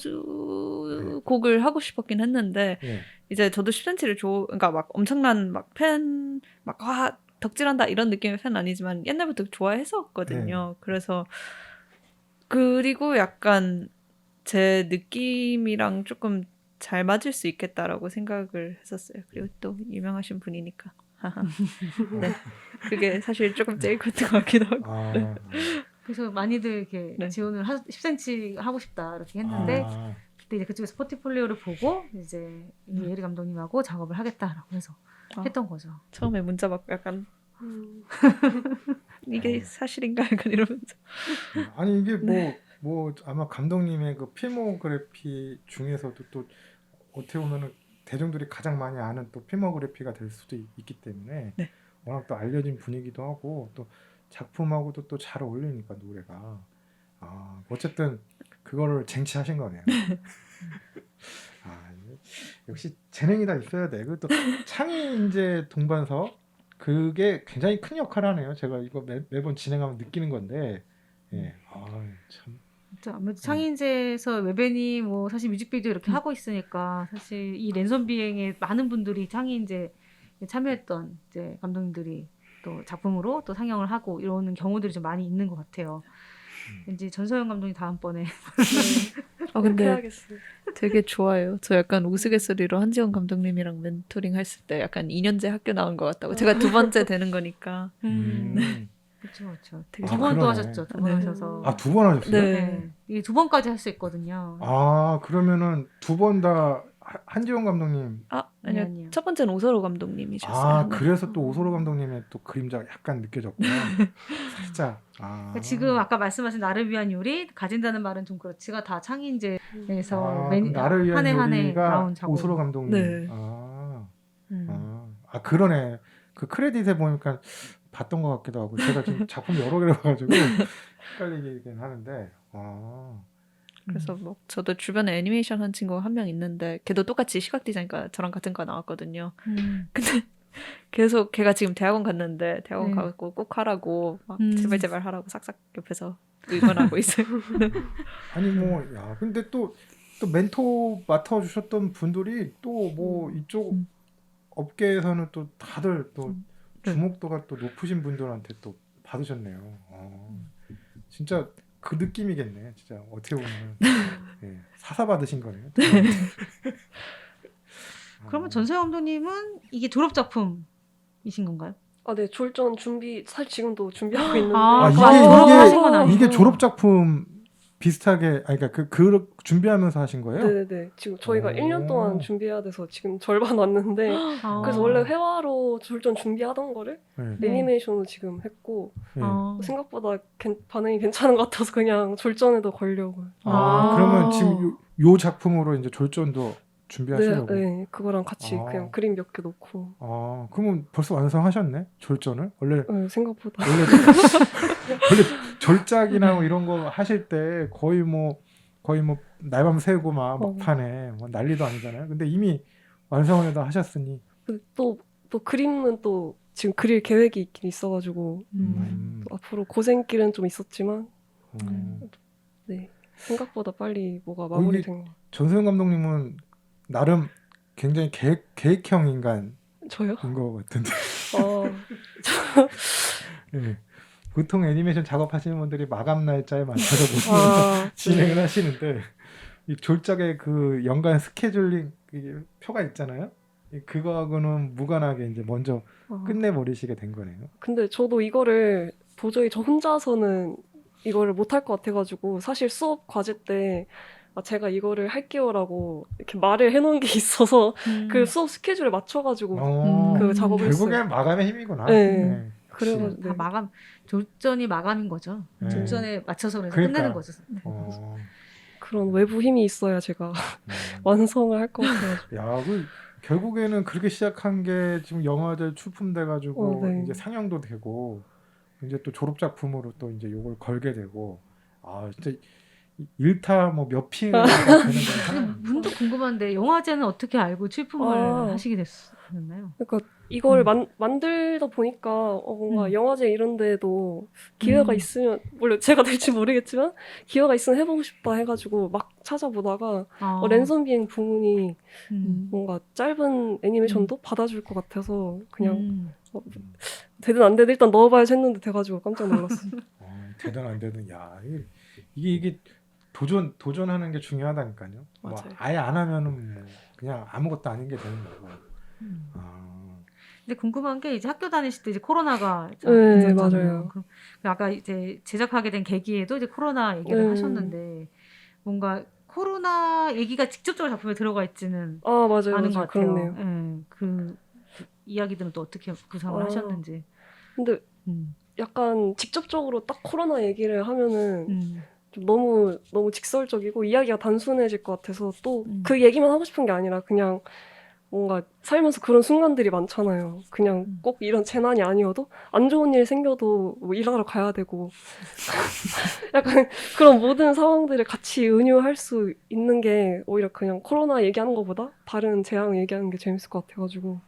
곡을 하고 싶었긴 했는데 예. 이제 저도 10cm를 그러니까 막 엄청난 막 팬 막 덕질한다 이런 느낌의 팬 아니지만 옛날부터 좋아했었거든요. 그래서 그리고 약간 제 느낌이랑 조금 잘 맞을 수 있겠다라고 생각을 했었어요. 그리고 또 유명하신 분이니까. 네, 그게 사실 조금 제일 컸던 것 같기도 하고. 그래서 많이들 이렇게 네. 지원을 10cm 하고 싶다 이렇게 했는데 그때 이제 그쪽에서 포트폴리오를 보고 이제 이혜리 감독님하고 작업을 하겠다라고 해서 했던 거죠. 처음에 문자 받고 약간 이게 사실인가 약간 이러면서. 아니 이게 뭐 아마 감독님의 그 필모그래피 중에서도 또 어떻게 보면은 대중들이 가장 많이 아는 또 필모그래피가 될 수도 있기 때문에 네. 워낙 또 알려진 분이기도 하고 또 작품하고도 또 잘 어울리니까 노래가 어쨌든 그거를 쟁취하신 거네요. 역시 재능이 다 있어야 돼. 그리고 또 창의인재 동반서 그게 굉장히 큰 역할을 하네요. 제가 이거 매번 진행하면 느끼는 건데 참. 그렇죠. 아무래도 창의인재에서 웨벤이 뭐 사실 뮤직비디오 이렇게 하고 있으니까 사실 이 랜선 비행에 많은 분들이 창의인재 참여했던 이제 감독님들이 또 작품으로 또 상영을 하고 이러는 경우들이 좀 많이 있는 것 같아요. 왠지 전소연 감독님 다음번에 근데 해야겠어요. 되게 좋아요. 저 약간 우스갯소리로 한지원 감독님이랑 멘토링 했을 때 약간 2년제 학교 나온 것 같다고. 제가 두 번째 되는 거니까. 그렇죠. 되게 두 번 또 그러네. 하셨죠. 두 번 네. 하셔서. 두 번 하셨어요? 네. 이게 두 번까지 할 수 있거든요. 그러면은 두 번 다 한지원 감독님. 아니요. 아니요. 첫 번째는 오서로 감독님이셨어요. 그래서 또 오소로 감독님의 또 그림자가 약간 느껴졌구나. 살짝. 그러니까 지금 아까 말씀하신 나를 위한 요리 가진다는 말은 좀 그렇지가 다 창의인재에서 그럼 나를 위한 한 해 요리가 나온 작업. 오소로 감독님. 네. 그러네. 그 크레딧에 보니까 봤던 것 같기도 하고 제가 지금 작품 여러 개를 봐가지고 헷갈리긴 하는데. 그래서 뭐 저도 주변에 애니메이션 한 친구가 한 명 있는데 걔도 똑같이 시각 디자인과 저랑 같은 과 나왔거든요. 근데 계속 걔가 지금 대학원 갔는데 대학원 가고 꼭 하라고 막 제발 하라고 싹싹 옆에서 의논하고 있어요. 아니 근데 또 멘토 맡아주셨던 분들이 또 뭐 이쪽 업계에서는 또 다들 또 주목도가 또 높으신 분들한테 또 받으셨네요. 진짜 그 느낌이겠네. 진짜 어떻게 보면 사사 받으신 거네요. 그러면 전소연 감독님은 이게 졸업 작품이신 건가요? 네, 졸전 준비 사실 지금도 준비하고 있는데. 하신 건 아니고. 이게 졸업 작품 비슷하게 그러니까 그 준비하면서 하신 거예요? 네네. 지금 저희가 1년 동안 준비해야 돼서 지금 절반 왔는데 그래서 원래 회화로 졸전 준비하던 거를 애니메이션으로 지금 했고 생각보다 반응이 괜찮은 것 같아서 그냥 졸전에도 걸려고요. 그러면 지금 요 작품으로 이제 졸전도 준비하시려고? 네, 그거랑 같이 그냥 그림 몇 개 놓고. 그러면 벌써 완성하셨네? 졸전을? 원래 생각보다. 원래 졸작이나 뭐 이런 거 하실 때 거의 뭐 날밤 새고 막판에 뭐 난리도 아니잖아요. 근데 이미 완성을 다 하셨으니 또 그림은 또 지금 그릴 계획이 있긴 있어가지고 또 앞으로 고생길은 좀 있었지만 생각보다 빨리 뭐가 마무리된 거. 전소연 감독님은 나름 굉장히 계획형 인간인 저요? 것 같은데. 네. 보통 애니메이션 작업하시는 분들이 마감 날짜에 맞춰서 진행을 하시는데 이 졸작의 그 연간 스케줄링 표가 있잖아요. 그거하고는 무관하게 이제 먼저 끝내버리시게 된 거네요. 근데 저도 이거를 도저히 저 혼자서는 이거를 못할 것 같아가지고 사실 수업 과제 때 아, 제가 이거를 할게요라고 이렇게 말을 해놓은 게 있어서 그 음. 수업 스케줄에 맞춰가지고 어, 그 작업을 했어요. 결국엔 마감의 힘이구나. 네. 역시. 그래가지고 다 네. 마감 조전이 마감인 거죠. 네. 조전에 맞춰서 그래서 그러니까. 끝내는 거죠. 어, 그런 외부 힘이 있어야 제가 완성을 할 것 같아요. 야, 결국에는 그렇게 시작한 게 지금 영화제 출품돼가지고 네. 이제 상영도 되고 이제 또 졸업 작품으로 또 이제 요걸 걸게 되고 아 진짜 일타 뭐 몇 피해가 되는 근데 거잖아요. 문득 궁금한데 영화제는 어떻게 알고 출품을 아. 하시게 됐나요? 그러니까 이걸 만들다 보니까 뭔가 영화제 이런 데도 기회가 있으면 물론 제가 될지 모르겠지만 기회가 있으면 해보고 싶다 해가지고 막 찾아보다가 랜선 비행 부문이 뭔가 짧은 애니메이션도 받아줄 것 같아서 그냥 되든 안 되든 일단 넣어봐야지 했는데 돼가지고 깜짝 놀랐어요. 되든 안 되든 야 이게 도전하는 게 중요하다니까요. 뭐 맞아요. 아예 안 하면은 뭐 그냥 아무것도 아닌 게 되는 거고. 근데 궁금한 게 이제 학교 다니실 때 이제 코로나가 네, 있었잖아요. 맞아요. 그럼 아까 이제 제작하게 된 계기에도 이제 코로나 얘기를 네. 하셨는데 뭔가 코로나 얘기가 직접적으로 작품에 들어가 있지는 아 맞아요, 않은 것 맞아요. 같아요. 그렇네요. 예, 그 이야기들은 또 어떻게 구성을 하셨는지. 근데 음, 약간 직접적으로 딱 코로나 얘기를 하면은 음, 좀 너무 직설적이고 이야기가 단순해질 것 같아서 또 음. 그 얘기만 하고 싶은 게 아니라 그냥 뭔가 살면서 그런 순간들이 많잖아요. 그냥 꼭 이런 재난이 아니어도 안 좋은 일 생겨도 뭐 일하러 가야 되고 약간 그런 모든 상황들을 같이 은유할 수 있는 게 오히려 그냥 코로나 얘기하는 것보다 다른 재앙 얘기하는 게 재밌을 것 같아가지고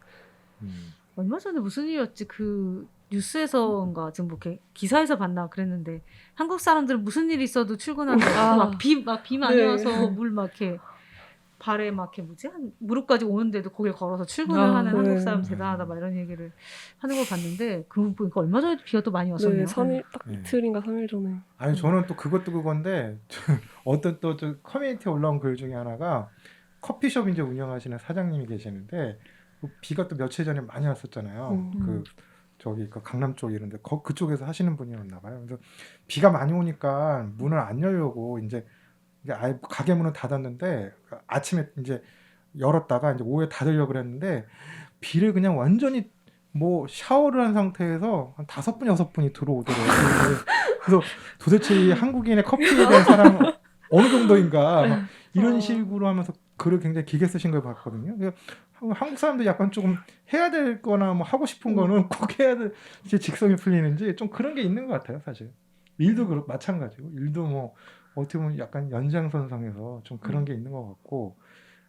얼마 전에 무슨 일이었지? 그 뉴스에서인가 지금 뭐 이렇게 기사에서 봤나 그랬는데 한국 사람들은 무슨 일이 있어도 출근한다. 비 많이 네. 와서 물 막 이렇게 발에 막 이렇게 뭐지 한 무릎까지 오는데도 거길 걸어서 출근을 하는 네. 한국 사람 대단하다 막 이런 얘기를 하는 걸 봤는데 그 보니까 얼마 전에도 비가 또 많이 왔었네요. 네, 3일 딱 네. 이틀인가 3일 전에 아니 저는 또 그것도 그건데 어떤 또 저 커뮤니티에 올라온 글 중에 하나가 커피숍 이제 운영하시는 사장님이 계시는데 그 비가 또 며칠 전에 많이 왔었잖아요. 그 저기 그 강남 쪽 이런데 그쪽에서 하시는 분이었나 봐요. 그래서 비가 많이 오니까 문을 안 열려고 이제 아예 가게 문을 닫았는데 아침에 이제 열었다가 이제 오후에 닫으려고 그랬는데 비를 그냥 완전히 뭐 샤워를 한 상태에서 한 5분 6분이 들어오더라고요. 그래서 도대체 이 한국인의 커피에 대한 사랑은 어느 정도인가 막 이런 식으로 하면서 글을 굉장히 길게 쓰신 걸 봤거든요. 그래서 한국 사람들 약간 조금 해야 될 거나 뭐 하고 싶은 거는 꼭 해야 될 직성이 풀리는지 좀 그런 게 있는 것 같아요, 사실. 일도 마찬가지고 일도 뭐 어떻게 보면 약간 연장선상에서 좀 그런 게 있는 것 같고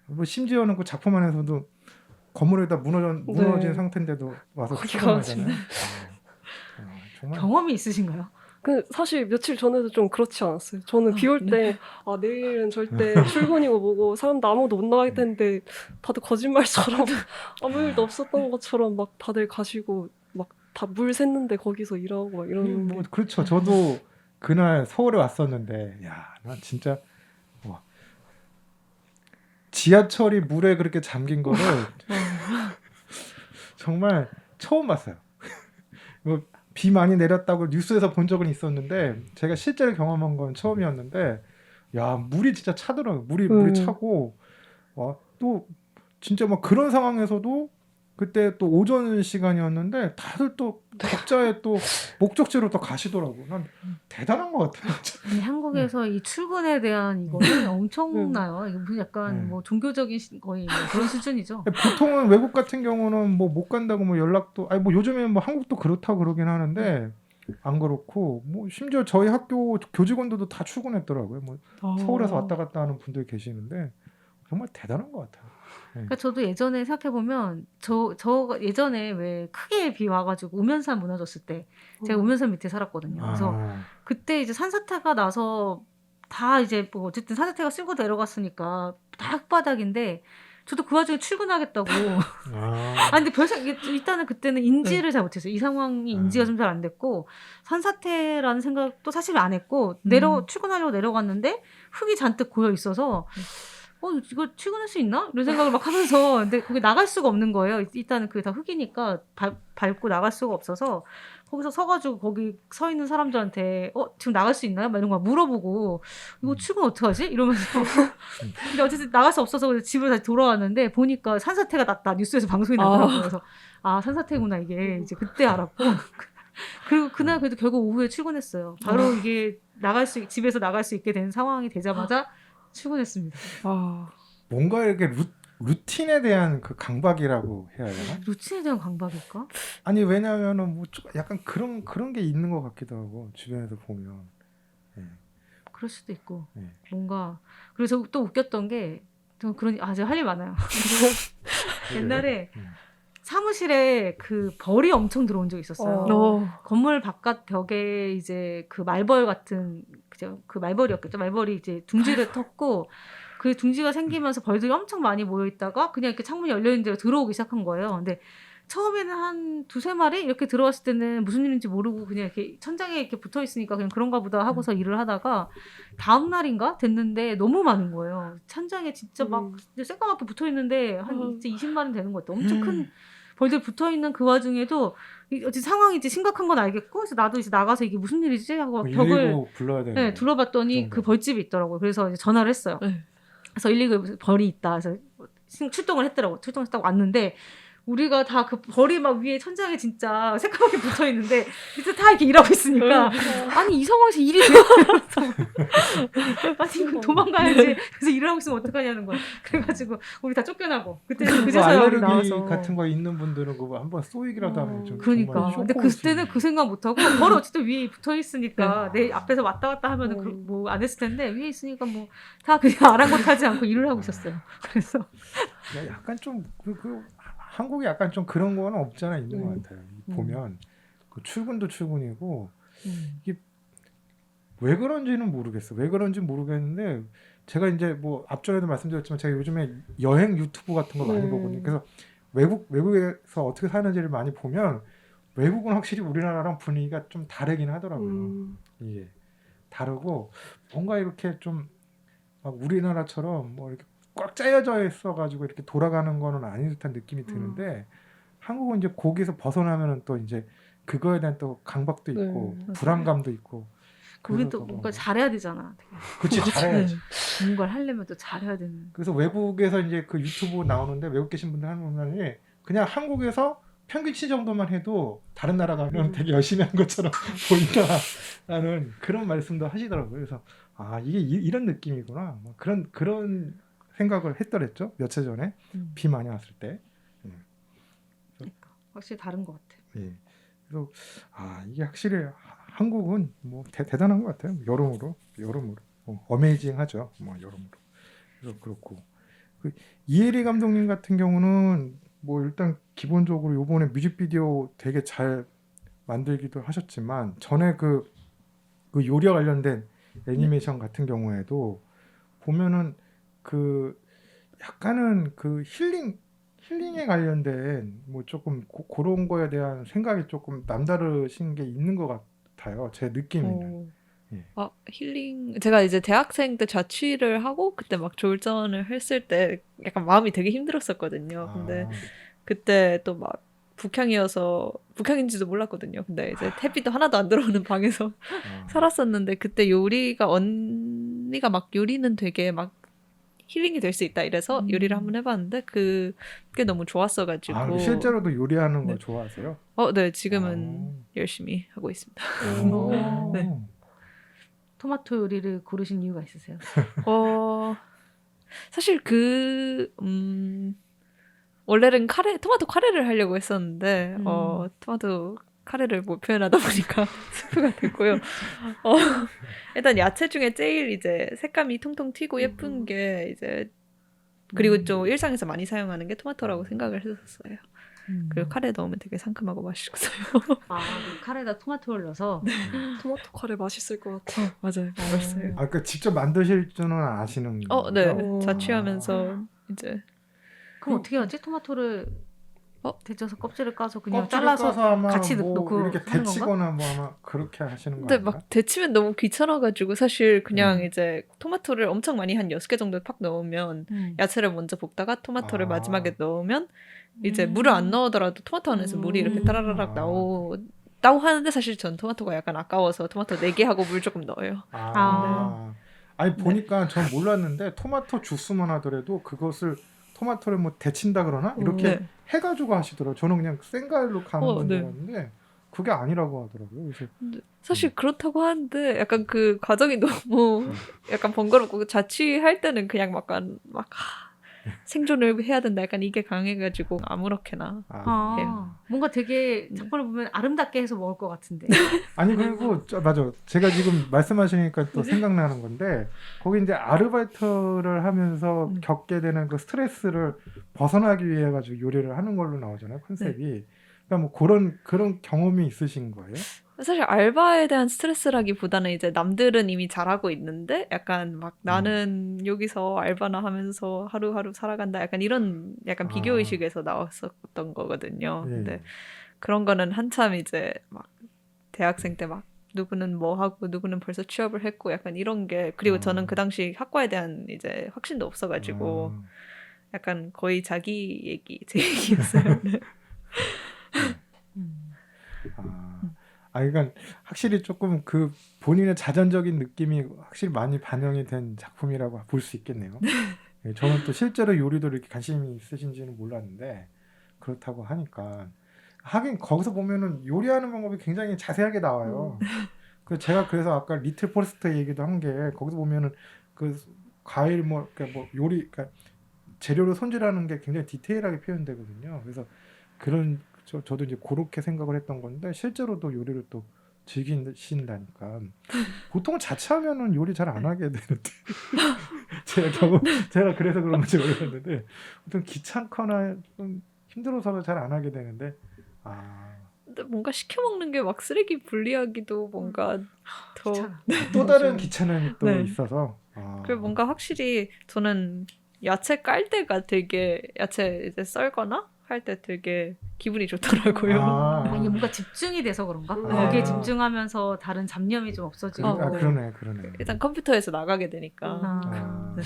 뭐 심지어는 그 작품 안에서도 건물에다 무너진 상태인데도 와서 출근하잖아요. 정말 경험이 있으신가요? 그 사실 며칠 전에도 좀 그렇지 않았어요. 저는 비 올 때 내일은 절대 출근이고 뭐고 사람도 아무도 못 나가겠다는데 다들 거짓말처럼 아무 일도 없었던 것처럼 막 다들 가시고 막 다 물 샜는데 거기서 일하고 막 이러는 게 그렇죠. 저도 그날 서울에 왔었는데 난 진짜 지하철이 물에 그렇게 잠긴 거를 정말 처음 봤어요. 비 많이 내렸다고 뉴스에서 본 적은 있었는데 제가 실제로 경험한 건 처음이었는데 물이 진짜 차더라고요. 물이 차고 또 진짜 막 그런 상황에서도 그때 또 오전 시간이었는데 다들 또 각자의 또 목적지로 또 가시더라고요. 난 대단한 것 같아요. 아니, 한국에서 이 출근에 대한 이거는 엄청나요. 이거 무슨 약간 뭐 종교적인 거의 뭐 그런 수준이죠. 보통은 외국 같은 경우는 뭐 못 간다고 뭐 연락도 뭐 요즘에 뭐 한국도 그렇다고 그러긴 하는데 안 그렇고 뭐 심지어 저희 학교 교직원들도 다 출근했더라고요. 뭐 서울에서 왔다 갔다 하는 분들 계시는데 정말 대단한 것 같아요. 그러니까 저도 예전에 생각해보면 저 예전에 왜 크게 비 와가지고 우면산 무너졌을 때 제가 우면산 밑에 살았거든요. 그래서 그때 이제 산사태가 나서 다 이제 뭐 어쨌든 산사태가 쓸고 내려갔으니까 다 흙바닥인데 저도 그 와중에 출근하겠다고. 근데 일단은 그때는 인지를 잘 못했어요. 이 상황이 인지가 좀 잘 안 됐고 산사태라는 생각도 사실 안 했고 출근하려고 내려갔는데 흙이 잔뜩 고여 있어서 이거 출근할 수 있나? 이런 생각을 막 하면서 근데 거기 나갈 수가 없는 거예요. 일단은 그게 다 흙이니까 밟고 나갈 수가 없어서 거기서 서가지고 거기 서 있는 사람들한테 지금 나갈 수 있나요? 막 이런 거 물어보고 이거 출근 어떻게 하지? 이러면서 근데 어쨌든 나갈 수 없어서 그래서 집으로 다시 돌아왔는데 보니까 산사태가 났다 뉴스에서 방송이 나더라고요. 그래서 산사태구나 이게 이제 그때 알았고 그리고 그날 그래도 결국 오후에 출근했어요. 바로 이게 집에서 나갈 수 있게 된 상황이 되자마자 출근했습니다. 뭔가 이렇게 루틴에 대한 그 강박이라고 해야 되나? 루틴에 대한 강박일까? 아니 왜냐하면은 뭐 약간 그런 게 있는 것 같기도 하고 주변에서 보면. 예. 그럴 수도 있고 예. 뭔가 그래서 또 웃겼던 게 제가 할 일 많아요. 옛날에 사무실에 그 벌이 엄청 들어온 적이 있었어요. 건물 바깥 벽에 이제 그 말벌 같은 그 말벌이었겠죠. 말벌이 이제 둥지를 텄고 그 둥지가 생기면서 벌들이 엄청 많이 모여 있다가 그냥 이렇게 창문이 열려 있는 데로 들어오기 시작한 거예요. 근데 처음에는 한 2-3마리 이렇게 들어왔을 때는 무슨 일인지 모르고 그냥 이렇게 천장에 이렇게 붙어 있으니까 그냥 그런가 보다 하고서 일을 하다가 다음 날인가 됐는데 너무 많은 거예요. 천장에 진짜 막 새까맣게 붙어 있는데 한 이제 20마리 되는 것 같아요. 엄청 큰 벌들 붙어 있는 그 와중에도 어쨌든 상황이 이제 심각한 건 알겠고 그래서 나도 이제 나가서 이게 무슨 일이지 하고 벽을 불러야 되는 둘러봤더니 그 벌집이 있더라고요. 그래서 이제 전화를 했어요. 그래서 119 벌이 있다. 그래서 출동을 했더라고. 출동했다고 왔는데 우리가 다 그 벌이 막 위에 천장에 진짜 새까맣게 붙어 있는데 진짜 다 이렇게 일하고 있으니까 아니 이 상황에서 일이 돼? 아니 이거 도망가야지. 그래서 일을 하고 있으면 어떡하냐는 거야. 그래가지고 우리 다 쫓겨나고 그때 그제서야 우리 알레르기 나와서 같은 거 있는 분들은 그거 한번 쏘이기라도 하면 좀 그러니까. 근데 그때는 그 생각 못 하고 벌이 어쨌든 위에 붙어 있으니까 내 앞에서 왔다 갔다 하면은 뭐 안 했을 텐데 위에 있으니까 뭐 다 그냥 아랑곳하지 않고 일을 하고 있었어요. 그래서 약간 좀 한국에 약간 좀 그런 거는 없잖아 있는 것 같아요. 보면 그 출근도 출근이고 이게 왜 그런지는 모르겠어. 왜 그런지 모르겠는데 제가 이제 뭐 앞전에도 말씀드렸지만 제가 요즘에 여행 유튜브 같은 거 많이 보거든요. 그래서 외국에서 어떻게 사는지를 많이 보면 외국은 확실히 우리나라랑 분위기가 좀 다르긴 하더라고요. 예, 다르고 뭔가 이렇게 좀 막 우리나라처럼 뭐 이렇게 꽉 짜여져 있어가지고 이렇게 돌아가는 거는 아닌 듯한 느낌이 드는데 한국은 이제 거기서 벗어나면은 또 이제 그거에 대한 또 강박도 있고 불안감도 있고. 우리 또 뭔가 잘해야 되잖아. 그렇지 잘해야지. 뭔가를 하려면 또 잘해야 되는. 그래서 외국에서 이제 그 유튜브 나오는데 외국 계신 분들 하는 말이 그냥 한국에서 평균치 정도만 해도 다른 나라 가면 되게 열심히 한 것처럼 보인다라는 그런 말씀도 하시더라고요. 그래서 이게 이런 느낌이구나. 뭐 그런 생각을 했더랬죠. 며칠 전에 비 많이 왔을 때. 그러니까 확실히 다른 것 같아. 예. 그래서 이게 확실히 한국은 뭐 대단한 것 같아요. 여러모로 어메이징하죠. 뭐 여러모로. 그래서 그렇고 이혜리 감독님 같은 경우는 뭐 일단 기본적으로 이번에 뮤직비디오 되게 잘 만들기도 하셨지만 전에 그 요리와 관련된 애니메이션 같은 경우에도 보면은 그 약간은 그 힐링에 관련된 뭐 조금 그런 거에 대한 생각이 조금 남다르신 게 있는 것 같아요. 제 느낌에는. 예. 힐링. 제가 이제 대학생 때 자취를 하고 그때 막 졸전을 했을 때 약간 마음이 되게 힘들었었거든요. 근데 그때 또 막 북향인지도 몰랐거든요. 근데 이제 태비도 하나도 안 들어오는 방에서 살았었는데 그때 언니가 막 요리는 되게 막 힐링이 될 수 있다 이래서 요리를 한번 해봤는데 그게 너무 좋았어가지고. 실제로도 요리하는 걸 좋아하세요? 네, 지금은 열심히 하고 있습니다. 네. 토마토 요리를 고르신 이유가 있으세요? 사실 원래는 토마토 카레를 하려고 했었는데 토마토 카레를 뭐 표현하다 보니까 스프가 됐고요. 일단 야채 중에 제일 이제 색감이 통통 튀고 예쁜 게 이제 그리고 좀 일상에서 많이 사용하는 게 토마토라고 생각을 했었어요. 그리고 카레 넣으면 되게 상큼하고 맛있어요. 카레에다 토마토를 넣어서 토마토 카레 맛있을 것 같아요. 맞아요. 맛있어요. 그러니까 직접 만드실 줄은 아시는 거죠? 네. 자취하면서 이제. 그럼 어떻게 하지? 토마토를 데쳐서 껍질을 까서 그냥 껍질을 잘라서 까서 아마 같이 뭐 넣고 이렇게 하는 건가? 데치거나 뭐 아마 그렇게 하시는 거 근데 아닌가? 막 데치면 너무 귀찮아가지고 사실 그냥 이제 토마토를 엄청 많이 한 6개 정도 팍 넣으면 야채를 먼저 볶다가 토마토를 마지막에 넣으면 이제 물을 안 넣으더라도 토마토 안에서 물이 이렇게 따라라락 있다고 하는데 사실 전 토마토가 약간 아까워서 토마토 4개 하고 물 조금 넣어요. 아니 보니까 전 몰랐는데 토마토 주스만 하더라도 그것을 토마토를 뭐 데친다 그러나 이렇게 네. 해가지고 하시더라고요. 저는 그냥 생과일로 가는 건 줄 네. 알았는데 그게 아니라고 하더라고요. 그래서 사실 그렇다고 하는데 약간 그 과정이 너무 약간 번거롭고 자취할 때는 그냥 막 생존을 해야 된다 약간 이게 강해가지고 아무렇게나 뭔가 되게 작품을 보면 아름답게 해서 먹을 것 같은데. 아니 그리고 맞아. 제가 지금 말씀하시니까 또 생각나는 건데 거기 이제 아르바이트를 하면서 겪게 되는 그 스트레스를 벗어나기 위해 가지고 요리를 하는 걸로 나오잖아요. 컨셉이. 그러니까 뭐 그런 경험이 있으신 거예요? 사실 알바에 대한 스트레스라기보다는 이제 남들은 이미 잘하고 있는데 약간 막 나는 여기서 알바나 하면서 하루하루 살아간다 약간 이런 약간 비교 의식에서 나왔었던 거거든요. 예. 근데 그런 거는 한참 이제 막 대학생 때 막 누구는 뭐 하고 누구는 벌써 취업을 했고 약간 이런 게 그리고 저는 그 당시 학과에 대한 이제 확신도 없어가지고 약간 거의 자기 얘기 제 얘기였어요. 네. 그러니까 확실히 조금 그 본인의 자전적인 느낌이 확실히 많이 반영이 된 작품이라고 볼 수 있겠네요. 네, 저는 또 실제로 요리도 이렇게 관심이 있으신지는 몰랐는데 그렇다고 하니까 하긴 거기서 보면은 요리하는 방법이 굉장히 자세하게 나와요. 제가 그래서 아까 리틀 포레스트 얘기도 한 게 거기서 보면은 그 과일 그러니까 뭐 요리 그러니까 재료를 손질하는 게 굉장히 디테일하게 표현되거든요. 그래서 저도 이제 그렇게 생각을 했던 건데 실제로도 요리를 또 즐기신다니까 보통 자취하면은 요리 잘 안 하게 되는데 제가 그래서 그런 건지 모르겠는데 보통 귀찮거나 좀 힘들어서 잘 안 하게 되는데 근데 뭔가 시켜 먹는 게 막 쓰레기 분리하기도 뭔가 더 또 다른 귀찮음이 또 네. 있어서 그리고 뭔가 확실히 저는 야채 깔 때가 되게 야채 이제 썰거나 할 때 되게 기분이 좋더라고요. 이게 뭔가 집중이 돼서 그런가? 네. 거기에 집중하면서 다른 잡념이 좀 없어지고. 그러네. 일단 컴퓨터에서 나가게 되니까. 네.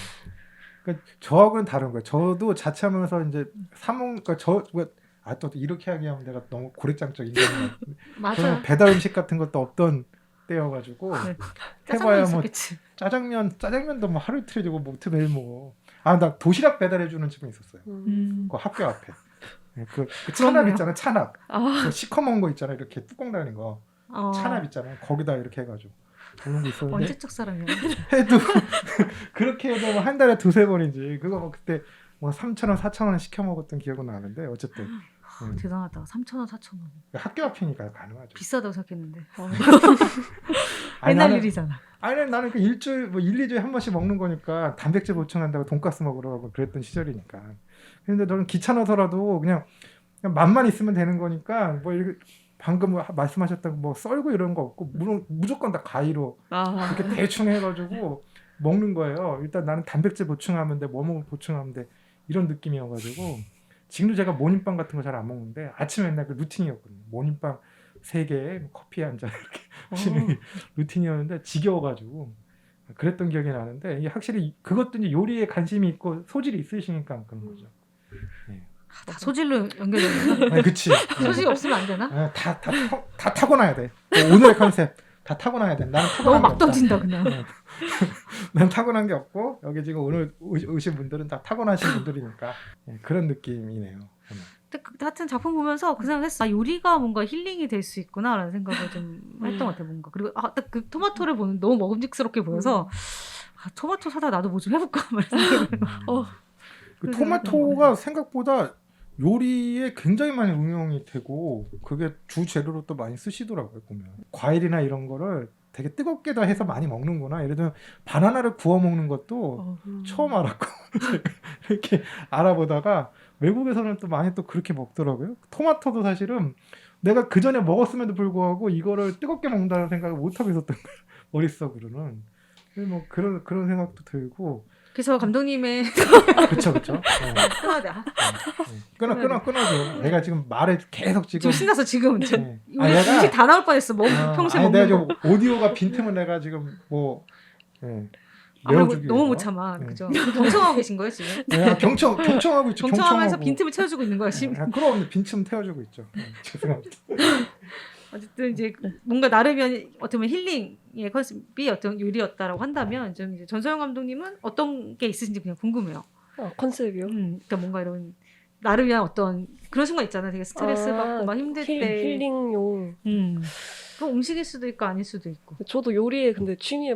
그러니까 저하고는 다른 거예요. 저도 자취하면서 이제 그러니까 또 이렇게 하면 내가 너무 고래짱적 인간이야. 맞아요. 배달 음식 같은 것도 없던 때여가지고 해봐야 뭐 짜장면도 뭐 하루 이틀 주고 뭐 어떻게 매일 먹어. 나 도시락 배달해주는 집은 있었어요. 그 학교 앞에. 그 찬압 있잖아, 찬압. 그 시커먼 거 있잖아, 이렇게 뚜껑 달린 거. 찬압 있잖아요. 거기다 이렇게 해가지고 그런 거 있었는데. 언제적 사람이야? 해도 그렇게 해도 한 달에 2-3번이지. 그거 뭐 그때 뭐 3,000원, 4,000원 시켜 먹었던 기억은 나는데 어쨌든. 대단하다. 3,000원, 4,000원. 학교 앞이니까 가능하죠. 비싸다고 생각했는데. 아니, 옛날 일이잖아. 나는 그 일주일 뭐 1-2주에 한 번씩 먹는 거니까 단백질 보충한다고 돈가스 먹으러 가고 그랬던 시절이니까. 근데 저는 귀찮아서라도 그냥 맛만 있으면 되는 거니까 뭐 이렇게 방금 말씀하셨던 뭐 썰고 이런 거 없고 무조건 다 가위로 이렇게 대충 해가지고 먹는 거예요. 일단 나는 단백질 보충하면 돼, 뭐 보충하면 돼 이런 느낌이어가지고 지금도 제가 모닝빵 같은 거 잘 안 먹는데 아침에 맨날 그 루틴이었거든요. 모닝빵 3개, 커피 한 잔 이렇게 하시는 게 루틴이었는데 지겨워가지고 그랬던 기억이 나는데 이게 확실히 그것도 이제 요리에 관심이 있고 소질이 있으시니까 그런 거죠. 다 소질로 연결되는. 그치. 소질이 없으면 안 되나? 다 타고나야 돼. 오늘의 컨셉 다 타고나야 돼. 나는 타고난 너무 막 게 없다. 던진다 그냥. 난 타고난 게 없고 여기 지금 오늘 오신 분들은 다 타고나신 분들이니까 그런 느낌이네요. 근데 하여튼 작품 보면서 그 생각했어. 요리가 뭔가 힐링이 될 수 있구나라는 생각을 좀 했던 것 같아. 뭔가 그리고 딱 그 토마토를 보는 너무 먹음직스럽게 보여서 토마토 사다 나도 뭐 좀 해볼까 말했어요. 그 토마토가 생각보다 요리에 굉장히 많이 응용이 되고 그게 주 재료로 또 많이 쓰시더라고요. 보면 과일이나 이런 거를 되게 뜨겁게도 해서 많이 먹는구나. 예를 들면 바나나를 구워 먹는 것도 처음 알았고 이렇게 알아보다가 외국에서는 또 많이 또 그렇게 먹더라고요. 토마토도 사실은 내가 그 전에 먹었음에도 불구하고 이거를 뜨겁게 먹는다는 생각을 못 하고 있었던 거예요. 머릿속으로는. 뭐 그런 생각도 들고. 그래서 감독님의 그쵸. 끊어야 돼. 끊어줘. 내가 지금 말에 계속 지금 신나서 지금 네. 우리 음식 다 나올 뻔했어. 평소에 먹는 내가 거. 지금 오디오가 빈틈을 내가 지금 메워주기 너무 위해서. 못 참아. 그죠? 경청하고 계신 거예요 지금? 경청하고 있죠. 경청하면서 빈틈을 채워주고 있는 거야 지금. 그럼 빈틈 태워주고 있죠. 죄송합니다. 어쨌든 이제 뭔가 나름의 어떻게 보면 힐링의 컨셉이 어떤 요리였다라고 한다면 좀 이제 전소영 감독님은 어떤 게 있으신지 그냥 궁금해요. 컨셉이요? 그러니까 뭔가 이런 나름의 어떤 그런 순간 있잖아요. 되게 스트레스 받고 막 힘들 때 힐링용. 그 음식일 수도 있고 아닐 수도 있고. 저도 요리에 근데 취미에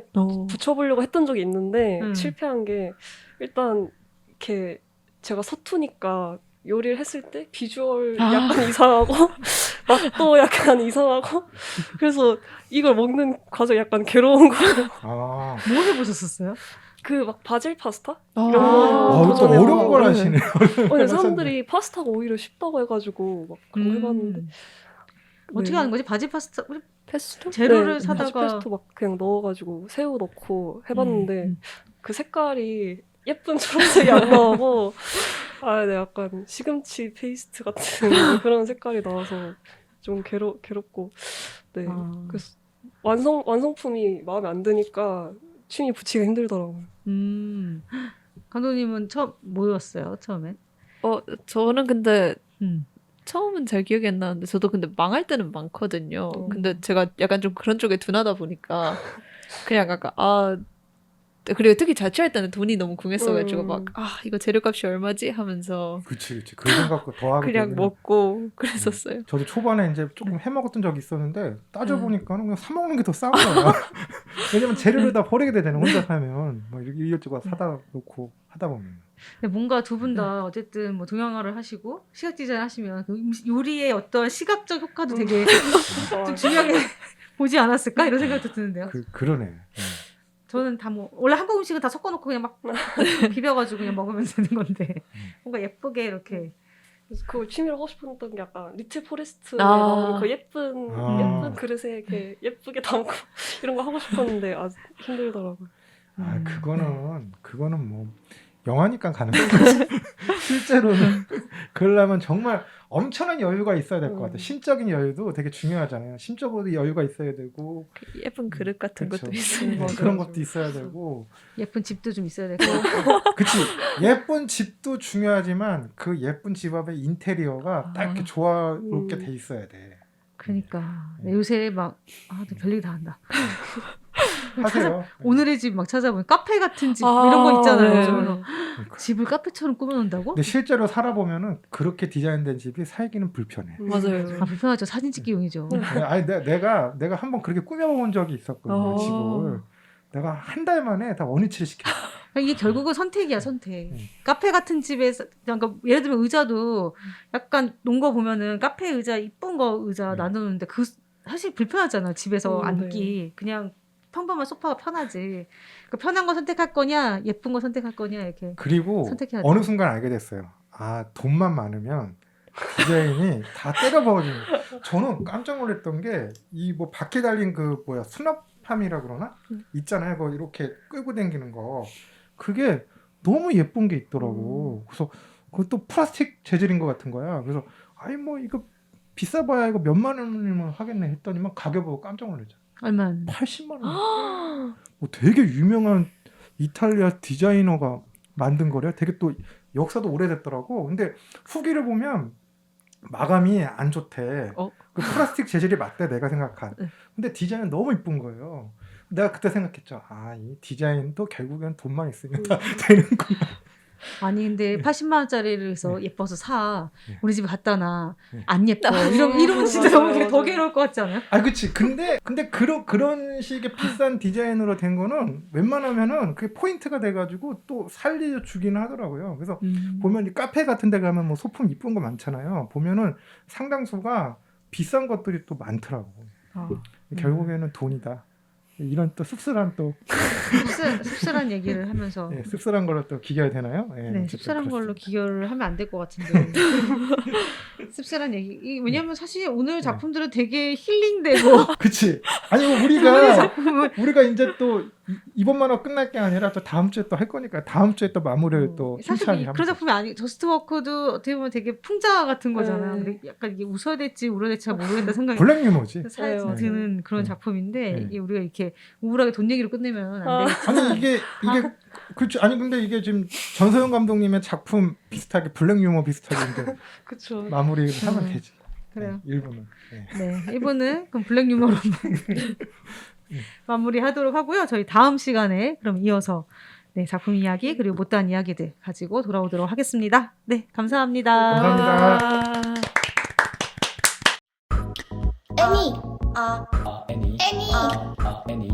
붙여보려고 했던 적이 있는데 실패한 게 일단 이렇게 제가 서투니까 요리를 했을 때 비주얼 약간 이상하고 맛도 약간 이상하고 그래서 이걸 먹는 과정이 약간 괴로운 거예요. 아, 뭐 해보셨었어요? 그 막 바질 파스타? 아, 또 도전해보고. 어려운 걸 하시네요. 근데 사람들이 파스타가 오히려 쉽다고 해가지고 막 그런 거 해봤는데 어떻게 네. 하는 거지? 바질 파스타 페스토? 재료를 네, 사다가 바질 페스토 막 그냥 넣어가지고 새우 넣고 해봤는데 그 색깔이 예쁜 초록색이 안 나오고 네, 약간 시금치 페이스트 같은 그런 색깔이 나와서 좀 괴롭고 네 그래서 완성품이 마음에 안 드니까 취미 붙이기가 힘들더라고요. 감독님은 처음 뭐였어요? 처음에? 저는 근데 처음은 잘 기억이 안 나는데 저도 근데 망할 때는 많거든요. 근데 제가 약간 좀 그런 쪽에 둔하다 보니까 그냥 약간 그리고 특히 자취할 때는 돈이 너무 궁했어가지고 막 이거 재료값이 얼마지 하면서 그치. 그 생각도 더 하게 그냥 되긴 먹고 그랬었어요. 저도 초반에 이제 조금 해먹었던 적이 있었는데 따져보니까는 그냥 사 먹는 게 더 싼 거야. 왜냐면 재료를 다 버리게 되잖아. 혼자 살면 막 이것저것 사다 놓고 하다 보면. 근데 뭔가 두 분 다 어쨌든 뭐 동양화를 하시고 시각 디자인 하시면 그 요리의 어떤 시각적 효과도 되게 좀 중요하게 보지 않았을까 이런 생각도 드는데요. 그러네. 저는 다 뭐 원래 한국 음식은 다 섞어놓고 그냥 막 비벼가지고 그냥 먹으면 되는 건데 뭔가 예쁘게 이렇게 그래서 그걸 취미로 하고 싶었던 게 약간 리틀 포레스트에 아. 나오는 그 예쁜 그릇에 이렇게 예쁘게 담고 이런 거 하고 싶었는데 힘들더라고요. 그거는 뭐 영화니까 가는 거죠. 실제로는 그러려면 정말 엄청난 여유가 있어야 될 것 같아요. 심적인 여유도 되게 중요하잖아요. 심적으로 여유가 있어야 되고 예쁜 그릇 같은 그쵸. 것도 있어요. 그런 것도 있어야 되고 예쁜 집도 좀 있어야 될 것 같고 그치. 예쁜 집도 중요하지만 그 예쁜 집 앞에 인테리어가 딱 이렇게 조화롭게 돼 있어야 돼. 그러니까 요새 막 별일 다 한다. 하세요. 오늘의 집 막 찾아보면 카페 같은 집 이런 거 있잖아요. 네. 그래서 그러니까. 집을 카페처럼 꾸며놓는다고? 근데 실제로 살아보면은 그렇게 디자인된 집이 살기는 불편해. 맞아요. 불편하죠. 사진 찍기용이죠. 아니 내가 한번 그렇게 꾸며본 적이 있었거든요. 집을. 내가 한 달 만에 다 원위치를 시켰어. 이게 결국은 선택이야, 선택. 카페 같은 집에서, 그러니까 예를 들면 의자도 약간 놓은 거 보면은 카페 의자, 이쁜 거 의자 놔두는데 사실 불편하잖아, 집에서 앉기. 그냥 평범한 소파가 편하지. 그 편한 거 선택할 거냐, 예쁜 거 선택할 거냐, 이렇게. 그리고 선택해야 어느 돼. 순간 알게 됐어요. 돈만 많으면 디자인이 다 때려박아지는. 저는 깜짝 놀랐던 게 이 뭐 밖에 달린 그 수납함이라 그러나 있잖아요. 그거 이렇게 끌고 다니는 거. 그게 너무 예쁜 게 있더라고. 그래서 그것도 플라스틱 재질인 것 같은 거야. 그래서 뭐 이거 비싸봐야 이거 몇만 원이면 하겠네 했더니만 가격 보고 깜짝 놀랐죠. 얼마? 80만 원. 뭐 되게 유명한 이탈리아 디자이너가 만든 거래요. 되게 또 역사도 오래됐더라고. 근데 후기를 보면 마감이 안 좋대. 그 플라스틱 재질이 맞대 내가 생각한. 근데 디자인은 너무 이쁜 거예요. 내가 그때 생각했죠. 이 디자인도 결국엔 돈만 있으면 다 되는구나. 아니 근데 80만 원짜리를 해서 예뻐서 사. 우리 집에 갖다 놔. 네. 안 예뻐. 이러면 진짜 너무 더 괴로울 것 같지 않아요? 그치. 근데 그런 식의 비싼 디자인으로 된 거는 웬만하면은 그게 포인트가 돼가지고 또 살려주기는 하더라고요. 그래서 보면 이 카페 같은 데 가면 뭐 소품 이쁜 거 많잖아요. 보면은 상당수가 비싼 것들이 또 많더라고. 결국에는 돈이다. 이런 또 씁쓸한 씁쓸한 얘기를 하면서 씁쓸한 걸로 또 기결 되나요? 네, 씁쓸한 걸로 기결을 하면 안 될 것 같은데 씁쓸한 얘기 왜냐면 사실 오늘 작품들은 되게 힐링되고 그치. 아니 뭐 우리가 이제 또 이번 만화 끝날 게 아니라 또 다음 주에 또 할 거니까 다음 주에 또 마무리를 또 사실 힘차게 하면 그런 작품이 아니 저스트워크도 어떻게 보면 되게 풍자 같은 거잖아요. 근데 약간 이게 웃어야 될지 울어야 될지 잘 모르겠다 생각이 블랙 유머지. 살짝 드는 그런 작품인데 이게 우리가 이렇게 우울하게 돈 얘기로 끝내면 안 되겠지. 아니 이게 그렇죠. 아니 근데 이게 지금 전소영 감독님의 작품 비슷하게 블랙 유머 비슷하게 이제 그쵸. 마무리를 하면 되지. 그래요. 네, 1부는. 네. 네, 1부는 그럼 블랙 유머로 마무리하도록 하고요. 저희 다음 시간에 그럼 이어서 네, 작품 이야기 그리고 못다한 이야기들 가지고 돌아오도록 하겠습니다. 네, 감사합니다. 감사합니다. 애니 애니 애니 애니